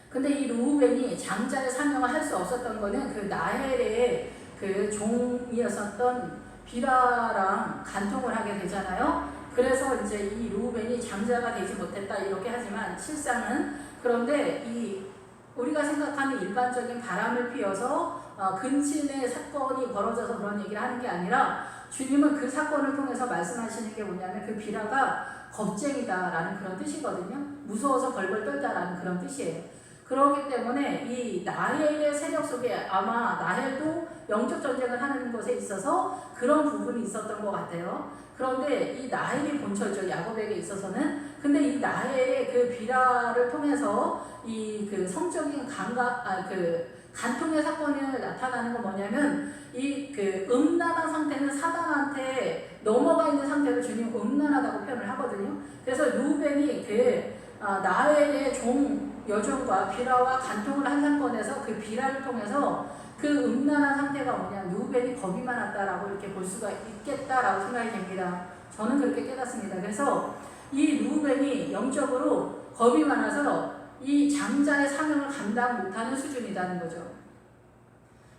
근데 이 르우벤이 장자의 사명을 할 수 없었던 거는 그 나헬의 그 종이었었던 비라랑 간통을 하게 되잖아요. 그래서 이제 이 르우벤이 장자가 되지 못했다, 이렇게 하지만 실상은, 그런데 이 우리가 생각하는 일반적인 바람을 피워서 근친의 사건이 벌어져서 그런 얘기를 하는 게 아니라, 주님은 그 사건을 통해서 말씀하시는 게 뭐냐면 그 비라가 겁쟁이다라는 그런 뜻이거든요. 무서워서 벌벌 떨다라는 그런 뜻이에요. 그렇기 때문에 이 나헬의 세력 속에 아마 나헬도 영적 전쟁을 하는 것에 있어서 그런 부분이 있었던 것 같아요. 그런데 이 나헬이 본처죠. 야곱에게 있어서는. 근데 이 나헬의 그 비라를 통해서 이 그 성적인 간통의 사건이 나타나는 건 뭐냐면 이 그 음란한 상태는 사단한테 넘어가 있는 상태를 주님 음란하다고 표현을 하거든요. 그래서 루벤이 나헬의 여종과 비라와 간통을 한 사건에서 그 비라를 통해서 그 음란한 상태가 뭐냐, 루벤이 겁이 많았다라고 이렇게 볼 수가 있겠다라고 생각이 됩니다. 저는 그렇게 깨닫습니다. 그래서 이 루벤이 영적으로 겁이 많아서 이 장자의 사명을 감당 못하는 수준이라는 거죠.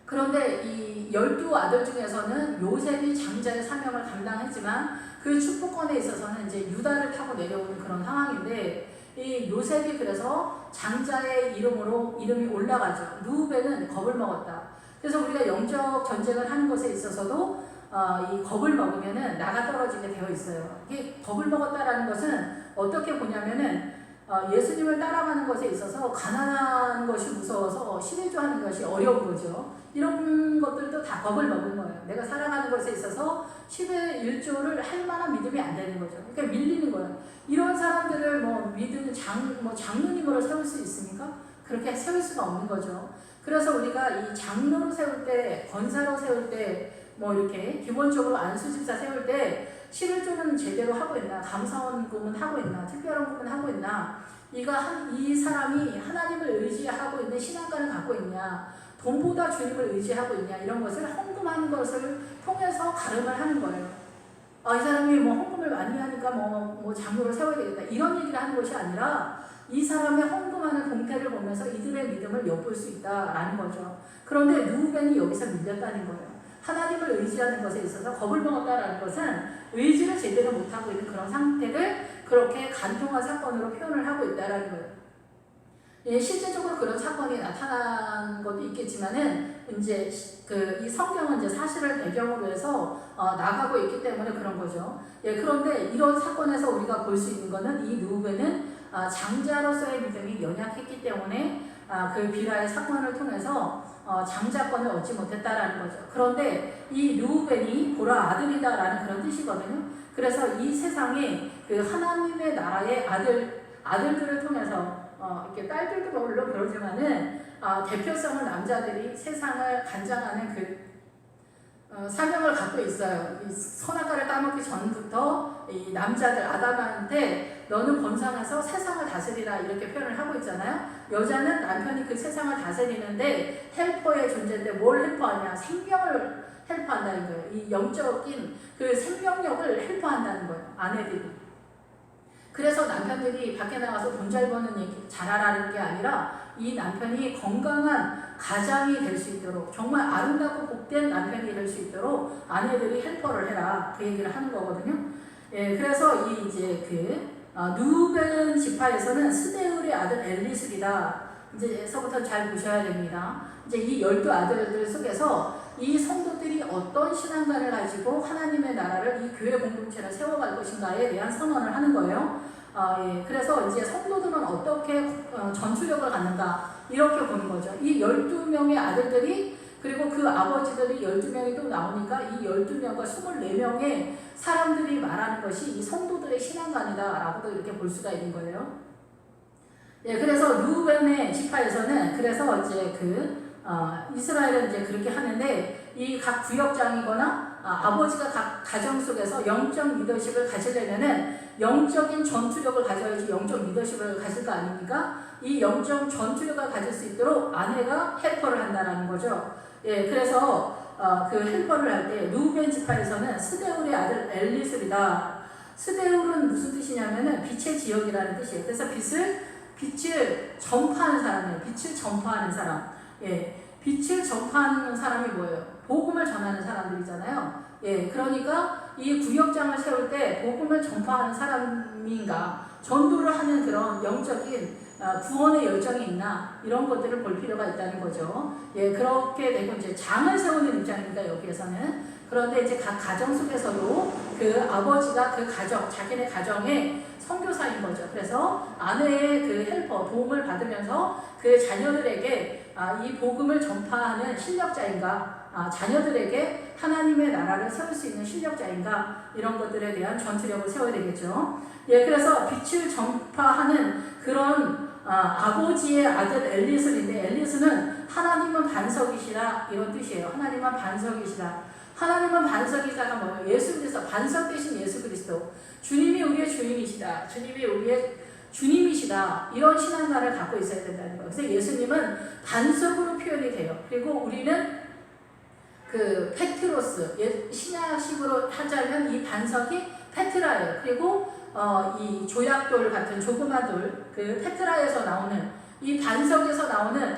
그런데 이 12아들 중에서는 요셉이 장자의 사명을 감당했지만 그 축복권에 있어서는 이제 유다를 타고 내려오는 그런 상황인데, 이 요셉이 그래서 장자의 이름이 올라가죠. 루벤은 겁을 먹었다. 그래서 우리가 영적 전쟁을 하는 것에 있어서도 이 겁을 먹으면은 나가 떨어지게 되어 있어요. 이게 겁을 먹었다라는 것은 어떻게 보냐면은 예수님을 따라가는 것에 있어서 가난한 것이 무서워서 11조 하는 것이 어려운 거죠. 이런 것들도 다 겁을 먹은 거예요. 내가 살아가는 것에 있어서 11조를 할 만한 믿음이 안 되는 거죠. 그러니까 밀리는 거예요. 이런 사람들을 믿는 장로님으로 세울 수 있습니까? 그렇게 세울 수가 없는 거죠. 그래서 우리가 이 장로로 세울 때, 권사로 세울 때, 이렇게 기본적으로 안수집사 세울 때 11조는 제대로 하고 있나, 감사원금은 하고 있나, 특별한 부분 하고 있나, 이 사람이 하나님을 의지하고 있는 신앙관을 갖고 있냐, 돈보다 주님을 의지하고 있냐, 이런 것을 헌금하는 것을 통해서 가름을 하는 거예요. 이 사람이 헌금을 많이 하니까 장로를 세워야 되겠다, 이런 얘기를 하는 것이 아니라 이 사람의 헌금하는 동태를 보면서 이들의 믿음을 엿볼 수 있다라는 거죠. 그런데 루벤이 여기서 밀렸다는 거예요. 하나님을 의지하는 것에 있어서 겁을 먹었다라는 것은 의지를 제대로 못하고 있는 그런 상태를 그렇게 간통한 사건으로 표현을 하고 있다라는 거예요. 예, 실제적으로 그런 사건이 나타난 것도 있겠지만은 이제 이 성경은 이제 사실을 배경으로 해서 나가고 있기 때문에 그런 거죠. 예, 그런데 이런 사건에서 우리가 볼 수 있는 것은 이 루벤은 장자로서의 믿음이 연약했기 때문에 그 비라의 사건을 통해서 장자권을 얻지 못했다라는 거죠. 그런데 이 루벤이 보라 아들이다라는 그런 뜻이거든요. 그래서 이 세상에 그 하나님의 나라의 아들들을 통해서 이렇게 딸들도 물론 그러지만은 대표성을 남자들이 세상을 간장하는 사명을 갖고 있어요. 이 선악과를 따먹기 전부터 이 남자들 아담한테 너는 본상에서 세상을 다스리라 이렇게 표현을 하고 있잖아요. 여자는 남편이 그 세상을 다스리는데 헬퍼의 존재인데 뭘 헬퍼하냐? 생명을 헬퍼한다는 거예요. 이 영적인 그 생명력을 헬퍼한다는 거예요. 아내들이. 그래서 남편들이 밖에 나가서 돈 잘 버는 얘기 잘하라는 게 아니라 이 남편이 건강한 가장이 될 수 있도록, 정말 아름답고 복된 남편이 될 수 있도록 아내들이 헬퍼를 해라, 그 얘기를 하는 거거든요. 예, 그래서 루벤 지파에서는 스데울의 아들 엘리술이다. 이제서부터 잘 보셔야 됩니다. 이제 이 12아들들 속에서 이 성도들이 어떤 신앙관을 가지고 하나님의 나라를, 이 교회 공동체를 세워갈 것인가에 대한 선언을 하는 거예요. 예, 그래서 이제 성도들은 어떻게 전투력을 갖는가, 이렇게 보는 거죠. 이 12명의 아들들이, 그리고 그 아버지들이 12명이 또 나오니까 이 12명과 24명의 사람들이 말하는 것이 이 성도들의 신앙관이다라고도 이렇게 볼 수가 있는 거예요. 예, 그래서 루벤의 지파에서는 그래서 이제 이스라엘은 이제 그렇게 하는데, 이 각 구역장이거나 아버지가 각 가정 속에서 영적 리더십을 가지려면은 영적인 전투력을 가져야지 영적 리더십을 가질 거 아닙니까? 이 영적 전투력을 가질 수 있도록 아내가 헬퍼를 한다는 거죠. 예, 그래서 그 헬퍼를 할 때 루벤 지파에서는 스데울의 아들 엘리술이다. 스데울은 무슨 뜻이냐면은 빛의 지역이라는 뜻이에요. 그래서 빛을 전파하는 사람이에요. 빛을 전파하는 사람. 예, 빛을 전파하는 사람이 뭐예요? 복음을 전하는 사람들이잖아요. 예, 그러니까 이 구역장을 세울 때 복음을 전파하는 사람인가, 전도를 하는 그런 영적인 구원의 열정이 있나, 이런 것들을 볼 필요가 있다는 거죠. 예, 그렇게 되고 이제 장을 세우는 입장입니다. 여기에서는 그런데 이제 각 가정 속에서도 그 아버지가 그 가정, 자기네 가정의 선교사인 거죠. 그래서 아내의 그 헬퍼, 도움을 받으면서 그 자녀들에게 이 복음을 전파하는 실력자인가, 자녀들에게 하나님의 나라를 세울 수 있는 실력자인가, 이런 것들에 대한 전투력을 세워야 되겠죠. 예, 그래서 빛을 전파하는 그런 아버지의 아들 엘리스인데, 엘리스는 하나님은 반석이시라, 이런 뜻이에요. 하나님은 반석이시라. 하나님은 반석이자가 뭐예요? 예수 그리스도, 반석 대신 예수 그리스도. 주님이 우리의 주인이시다. 주님이 우리의 주님이시다. 이런 신앙관을 갖고 있어야 된다는 거예요. 그래서 예수님은 반석으로 표현이 돼요. 그리고 우리는 그 페트로스, 신약식으로 하자면 이 반석이 페트라예요. 그리고 이 조약돌 같은 조그만 돌, 그 페트라에서 나오는 이 반석에서 나오는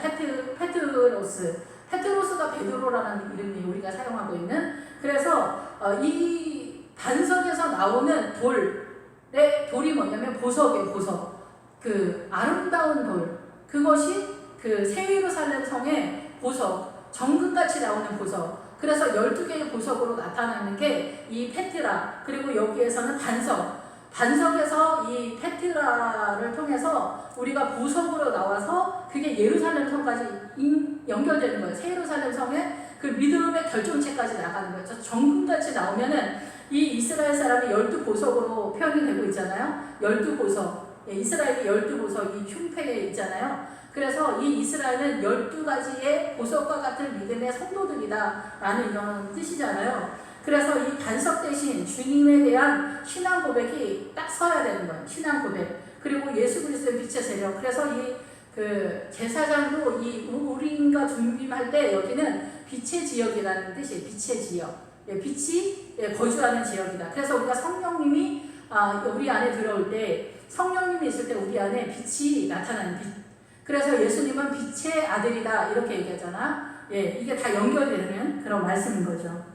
페트로스가 베드로라는 이름이 우리가 사용하고 있는, 그래서 이 반석에서 나오는 돌이 뭐냐면 보석이에요. 보석. 그 아름다운 돌, 그것이 그 새 예루살렘 성의 보석, 정금같이 나오는 보석. 그래서 12개의 보석으로 나타나는 게 이 페트라, 그리고 여기에서는 반석에서 이 페트라를 통해서 우리가 보석으로 나와서 그게 예루살렘 성까지 연결되는 거예요. 새 예루살렘 성의 그 믿음의 결정체까지 나가는 거예요. 정금같이 나오면은 이 이스라엘 사람이 12보석으로 표현이 되고 있잖아요. 12보석. 이스라엘이 12보석이 흉패에 있잖아요. 그래서 이 이스라엘은 12가지의 보석과 같은 믿음의 성도들이다 라는 이런 뜻이잖아요. 그래서 이 반석 대신 주님에 대한 신앙 고백이 딱 서야 되는 거예요. 신앙 고백. 그리고 예수 그리스도의 빛의 세력. 그래서 이 그 제사장도 이 우림과 둠빔할 때 여기는 빛의 지역이라는 뜻이에요. 빛의 지역. 빛이 거주하는 지역이다. 그래서 우리가 성령님이 우리 안에 들어올 때, 성령님이 있을 때 우리 안에 빛이 나타나는 빛. 그래서 예수님은 빛의 아들이다 이렇게 얘기하잖아. 이게 다 연결되는 그런 말씀인 거죠.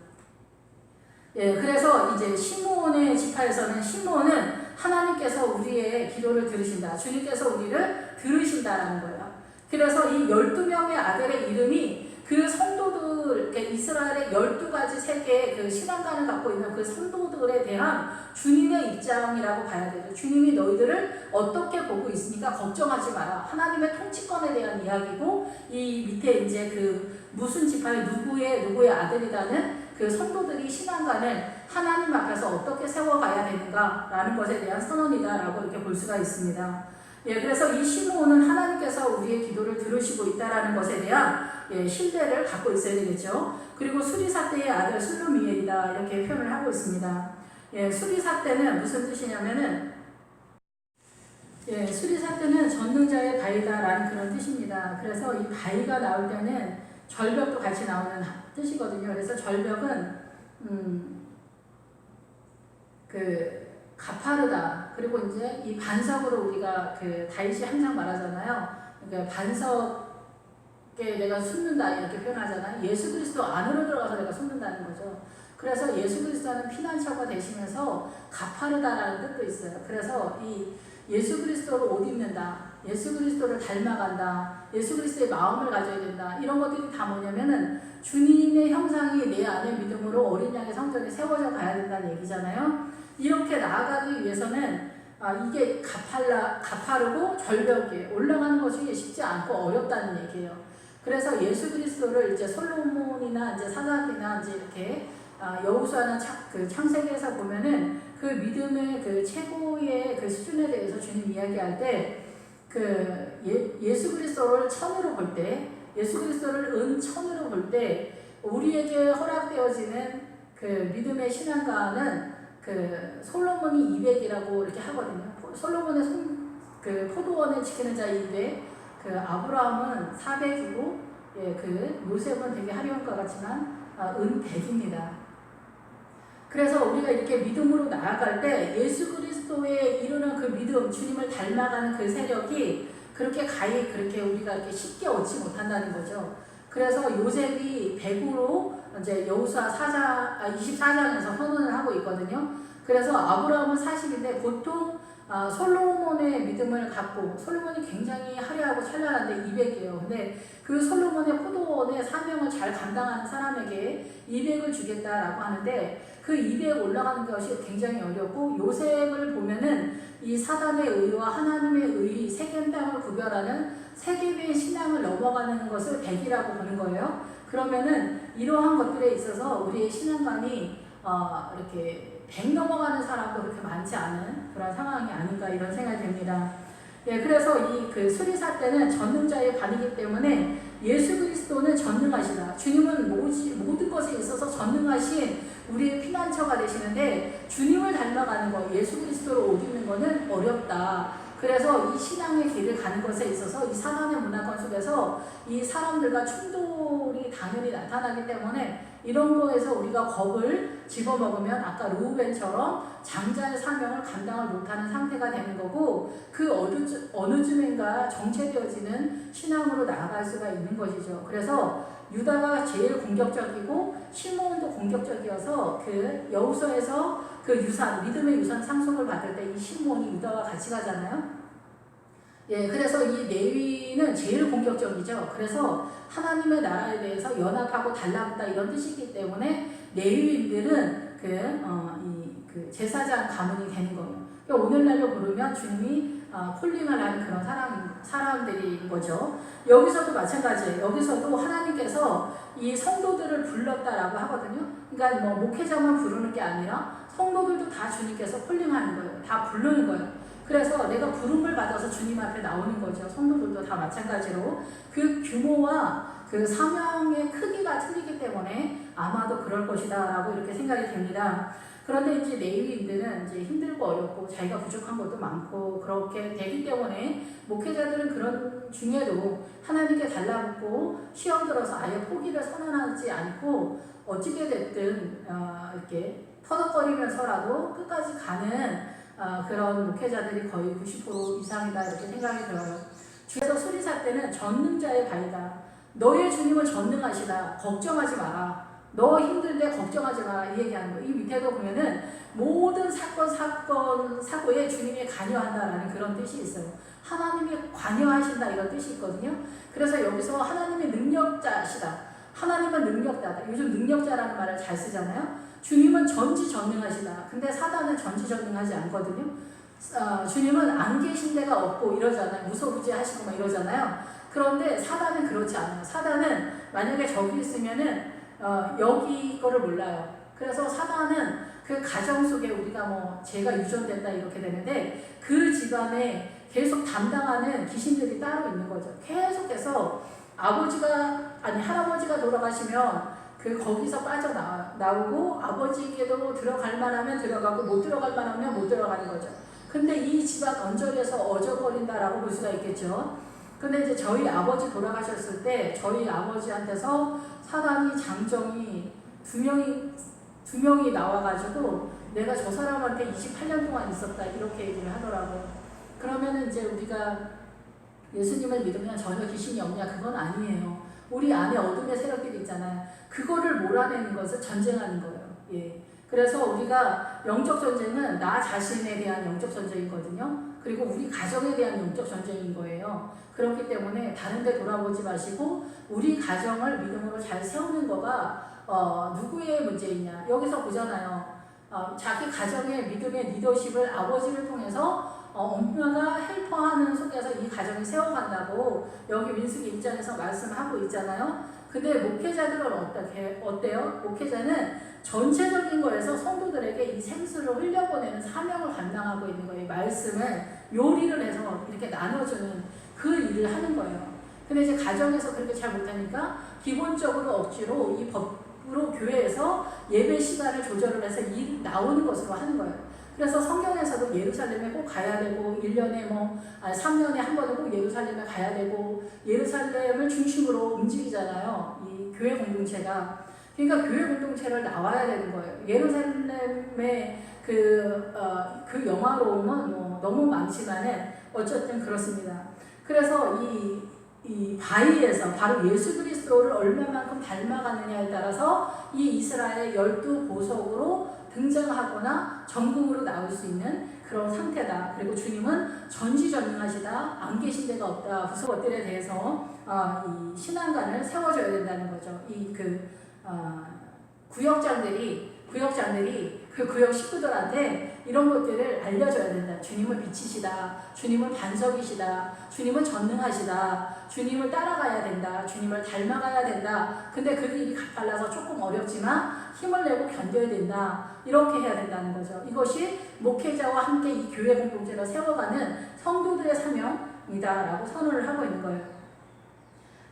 그래서 이제 시므온의 지파에서는, 시므온은 하나님께서 우리의 기도를 들으신다. 주님께서 우리를 들으신다라는 거예요. 그래서 이 12명의 아들의 이름이 그 성도들, 이스라엘의 12가지 세계의 그 신앙관을 갖고 있는 그 성도들에 대한 주님의 입장이라고 봐야 되죠. 주님이 너희들을 어떻게 보고 있으니까 걱정하지 마라. 하나님의 통치권에 대한 이야기고, 이 밑에 이제 그 무슨 지파의 누구의 아들이라는 그 성도들이 신앙관을 하나님 앞에서 어떻게 세워가야 되는가라는 것에 대한 선언이다라고 이렇게 볼 수가 있습니다. 그래서 이 시므온은 하나님께서 우리의 기도를 들으시고 있다라는 것에 대한 신뢰를 갖고 있어야 되겠죠. 그리고 수리사 때의 아들 슬루미엘이다 이렇게 표현을 하고 있습니다. 수리사 때는 무슨 뜻이냐면은, 수리사 때는 전능자의 바위다라는 그런 뜻입니다. 그래서 이 바위가 나올 때는 절벽도 같이 나오는 뜻이거든요. 그래서 절벽은 그 가파르다. 그리고 이제 이 반석으로 우리가 그 다윗이 항상 말하잖아요. 그러니까 반석에 내가 숨는다 이렇게 표현하잖아요. 예수 그리스도 안으로 들어가서 내가 숨는다는 거죠. 그래서 예수 그리스도는 피난처가 되시면서 가파르다라는 뜻도 있어요. 그래서 이 예수 그리스도를 옷 입는다, 예수 그리스도를 닮아간다, 예수 그리스도의 마음을 가져야 된다, 이런 것들이 다 뭐냐면은 주님의 형상이 내 안에 믿음으로 어린 양의 성전에 세워져 가야 된다는 얘기잖아요. 이렇게 나아가기 위해서는 이게 가파르고 절벽에 올라가는 것이 쉽지 않고 어렵다는 얘기예요. 그래서 예수 그리스도를 이제 솔로몬이나 이제 사사기나 이제 이렇게 여호수아나 그 창세기에서 보면은 그 믿음의 그 최고의 그 수준에 대해서 주님 이야기할 때 그 예수 그리스도를 천으로 볼 때, 예수 그리스도를 은천으로 볼 때 우리에게 허락되어지는 그 믿음의 신앙가는 그 솔로몬이 200이라고 이렇게 하거든요. 솔로몬의 그 포도원을 지키는 자 200, 그 아브라함은 400이고, 그 요셉은 되게 화려한 것 같지만 은 100입니다. 그래서 우리가 이렇게 믿음으로 나아갈 때 예수 그리스도에 이르는 그 믿음, 주님을 닮아가는 그 세력이 그렇게 우리가 이렇게 쉽게 얻지 못한다는 거죠. 그래서 요셉이 100으로 이제 여호수아 24장에서 선언을 하고 있거든요. 그래서 아브라함은 40인데 보통 솔로몬의 믿음을 갖고, 솔로몬이 굉장히 화려하고 찬란한데 200이에요. 근데 그 솔로몬의 포도원의 사명을 잘 감당하는 사람에게 200을 주겠다라고 하는데 그 200 올라가는 것이 굉장히 어렵고, 요셉을 보면은 이 사단의 의와 하나님의 의, 세겜 땅을 구별하는 세겜의 신앙을 넘어가는 것을 100이라고 보는 거예요. 그러면은 이러한 것들에 있어서 우리의 신앙관이 이렇게 100 넘어가는 사람도 그렇게 많지 않은 그런 상황이 아닌가 이런 생각이 듭니다. 예, 그래서 이 그 수리사 때는 전능자의 관이기 때문에 예수 그리스도는 전능하시다. 주님은 모든 것에 있어서 전능하신 우리의 피난처가 되시는데 주님을 닮아가는 것, 예수 그리스도를 옷 입는 것은 어렵다. 그래서 이 신앙의 길을 가는 것에 있어서 이 사단의 문화권 속에서 이 사람들과 충돌이 당연히 나타나기 때문에 이런 거에서 우리가 겁을 집어먹으면 아까 루벤처럼 장자의 사명을 감당을 못하는 상태가 되는 거고, 그 어느 쯤인가 정체되어지는 신앙으로 나아갈 수가 있는 것이죠. 그래서 유다가 제일 공격적이고 시몬도 공격적이어서 그 여호수아에서 그 유산, 믿음의 유산 상속을 받을 때 이 시몬이 유다와 같이 가잖아요. 예, 그래서 이 레위는 제일 공격적이죠. 그래서 하나님의 나라에 대해서 연합하고 달라붙다 이런 뜻이기 때문에 레위인들은 그 제사장 가문이 되는 거예요. 그러니까 오늘날로 부르면 주님이 콜링을 하는 그런 사람들인 거죠. 여기서도 마찬가지예요. 여기서도 하나님께서 이 성도들을 불렀다라고 하거든요. 그러니까 뭐 목회자만 부르는 게 아니라 성도들도 다 주님께서 콜링하는 거예요. 다 부르는 거예요. 그래서 내가 부름을 받아서 주님 앞에 나오는 거죠. 성도들도 다 마찬가지로 그 규모와 그 사명의 크기가 틀리기 때문에 아마도 그럴 것이다 라고 이렇게 생각이 됩니다. 그런데 이제 레위인들은 이제 힘들고 어렵고 자기가 부족한 것도 많고 그렇게 되기 때문에 목회자들은 그런 중에도 하나님께 달라붙고 시험 들어서 아예 포기를 선언하지 않고 어찌게 됐든 이렇게 터덕거리면서라도 끝까지 가는 그런 목회자들이 거의 90% 이상이다 이렇게 생각이 들어요. 그래서 수리사 때는 전능자의 발이다. 너의 주님은 전능하시다. 걱정하지 마라. 너 힘들때 걱정하지 마라. 이 얘기하는 거예요. 이 밑에도 보면은 모든 사고에 주님이 관여한다라는 그런 뜻이 있어요. 하나님이 관여하신다 이런 뜻이 있거든요. 그래서 여기서 하나님의 능력자시다. 하나님은 능력자다. 요즘 능력자라는 말을 잘 쓰잖아요. 주님은 전지전능하시다. 근데 사단은 전지전능하지 않거든요. 주님은 안 계신 데가 없고 이러잖아요. 무소부지하시고 막 이러잖아요. 그런데 사단은 그렇지 않아요. 사단은 만약에 저기 있으면은 여기 거를 몰라요. 그래서 사단은 그 가정 속에 우리가 뭐 죄가 유전된다 이렇게 되는데 그 집안에 계속 담당하는 귀신들이 따로 있는 거죠. 계속해서 할아버지가 돌아가시면 거기서 빠져나오고 아버지에게도 들어갈 만하면 들어가고 못 들어갈 만하면 못 들어가는 거죠. 근데 이 집안 언저리에서 어져버린다라고 볼 수가 있겠죠. 근데 이제 저희 아버지 돌아가셨을 때 저희 아버지한테서 사단이 장정이 두 명이 나와가지고 내가 저 사람한테 28년 동안 있었다 이렇게 얘기를 하더라고요. 그러면 이제 우리가 예수님을 믿으면 전혀 귀신이 없냐? 그건 아니에요. 우리 안에 어둠의 세력들이 있잖아요. 그거를 몰아내는 것을 전쟁하는 거예요. 예. 그래서 우리가 영적 전쟁은 나 자신에 대한 영적 전쟁이거든요. 그리고 우리 가정에 대한 영적 전쟁인 거예요. 그렇기 때문에 다른 데 돌아보지 마시고 우리 가정을 믿음으로 잘 세우는 거가 누구의 문제이냐. 여기서 보잖아요. 자기 가정의 믿음의 리더십을 아버지를 통해서 엄마가 헬퍼하는 속에서 이 가정이 세워간다고 여기 민수기 1장에서 말씀하고 있잖아요. 근데 목회자들은 어때요? 목회자는 전체적인 거에서 성도들에게 이 생수를 흘려보내는 사명을 감당하고 있는 거예요. 말씀을 요리를 해서 이렇게 나눠주는 그 일을 하는 거예요. 근데 이제 가정에서 그렇게 잘 못하니까 기본적으로 억지로 이 법으로 교회에서 예배 시간을 조절을 해서 일 나오는 것으로 하는 거예요. 그래서 성경에서도 예루살렘에 꼭 가야 되고 1년에 3년에 한 번은 꼭 예루살렘에 가야 되고 예루살렘을 중심으로 움직이잖아요. 이 교회 공동체가. 그러니까 교회 공동체를 나와야 되는 거예요. 예루살렘의 그 영화로움은 너무 많지만은 어쨌든 그렇습니다. 그래서 이 바위에서 바로 예수 그리스도를 얼마만큼 닮아가느냐에 따라서 이 이스라엘 12 보석으로 등장하거나 전국으로 나올 수 있는 그런 상태다. 그리고 주님은 전지전능하시다. 안 계신 데가 없다. 그래서 것들에 대해서 이 신앙관을 세워줘야 된다는 거죠. 구역장들이 그 구역 식구들한테 이런 것들을 알려줘야 된다. 주님은 빛이시다. 주님은 반석이시다. 주님은 전능하시다. 주님을 따라가야 된다. 주님을 닮아가야 된다. 근데 그 길이 가팔라서 조금 어렵지만 힘을 내고 견뎌야 된다. 이렇게 해야 된다는 거죠. 이것이 목회자와 함께 이 교회 공동체를 세워가는 성도들의 사명이다라고 선언을 하고 있는 거예요.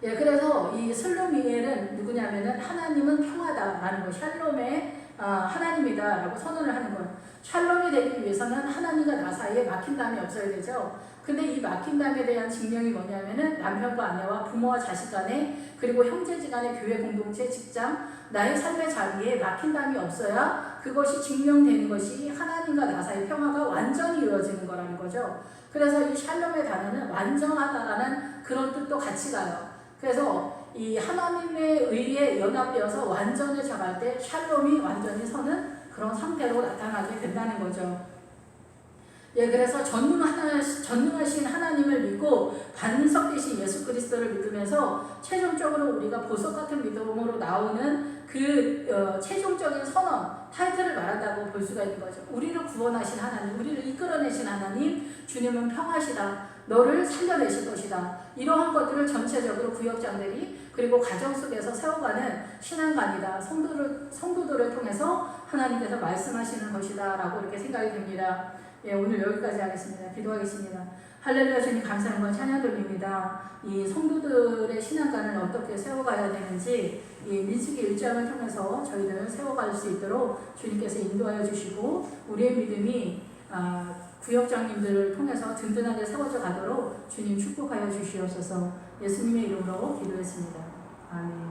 예, 그래서 이 슬로미엘은 누구냐면은 하나님은 평화다라는 거, 샬롬의 하나님이다라고 선언을 하는 거예요. 샬롬이 되기 위해서는 하나님과 나 사이에 막힌담이 없어야 되죠. 근데 이 막힌담에 대한 증명이 뭐냐면은 남편과 아내와 부모와 자식 간에 그리고 형제지간의 교회 공동체, 직장, 나의 삶의 자리에 막힌담이 없어야 그것이 증명되는 것이 하나님과 나 사이의 평화가 완전히 이루어지는 거라는 거죠. 그래서 이 샬롬의 단어는 완전하다라는 그런 뜻도 같이 가요. 그래서 이 하나님의 의에 연합되어서 완전해져 갈 때 샬롬이 완전히 서는 그런 상태로 나타나게 된다는 거죠. 예, 그래서 전능하신 하나님을 믿고 반석 되신 예수 그리스도를 믿으면서 최종적으로 우리가 보석 같은 믿음으로 나오는 최종적인 선언, 타이틀을 말한다고 볼 수가 있는 거죠. 우리를 구원하신 하나님, 우리를 이끌어내신 하나님, 주님은 평화시다. 너를 살려내실 것이다. 이러한 것들을 전체적으로 구역장들이 그리고 가정 속에서 세워가는 신앙관이다. 성도들을 통해서 하나님께서 말씀하시는 것이다 라고 이렇게 생각이 됩니다. 예, 오늘 여기까지 하겠습니다. 기도하겠습니다. 할렐루야. 주님 감사한 찬양 돌립니다. 이 성도들의 신앙관을 어떻게 세워가야 되는지 이 민수기 1장을 통해서 저희들은 세워갈 수 있도록 주님께서 인도하여 주시고 우리의 믿음이 구역장님들을 통해서 든든하게 세워져 가도록 주님 축복하여 주시옵소서. 예수님의 이름으로 기도했습니다. 아멘.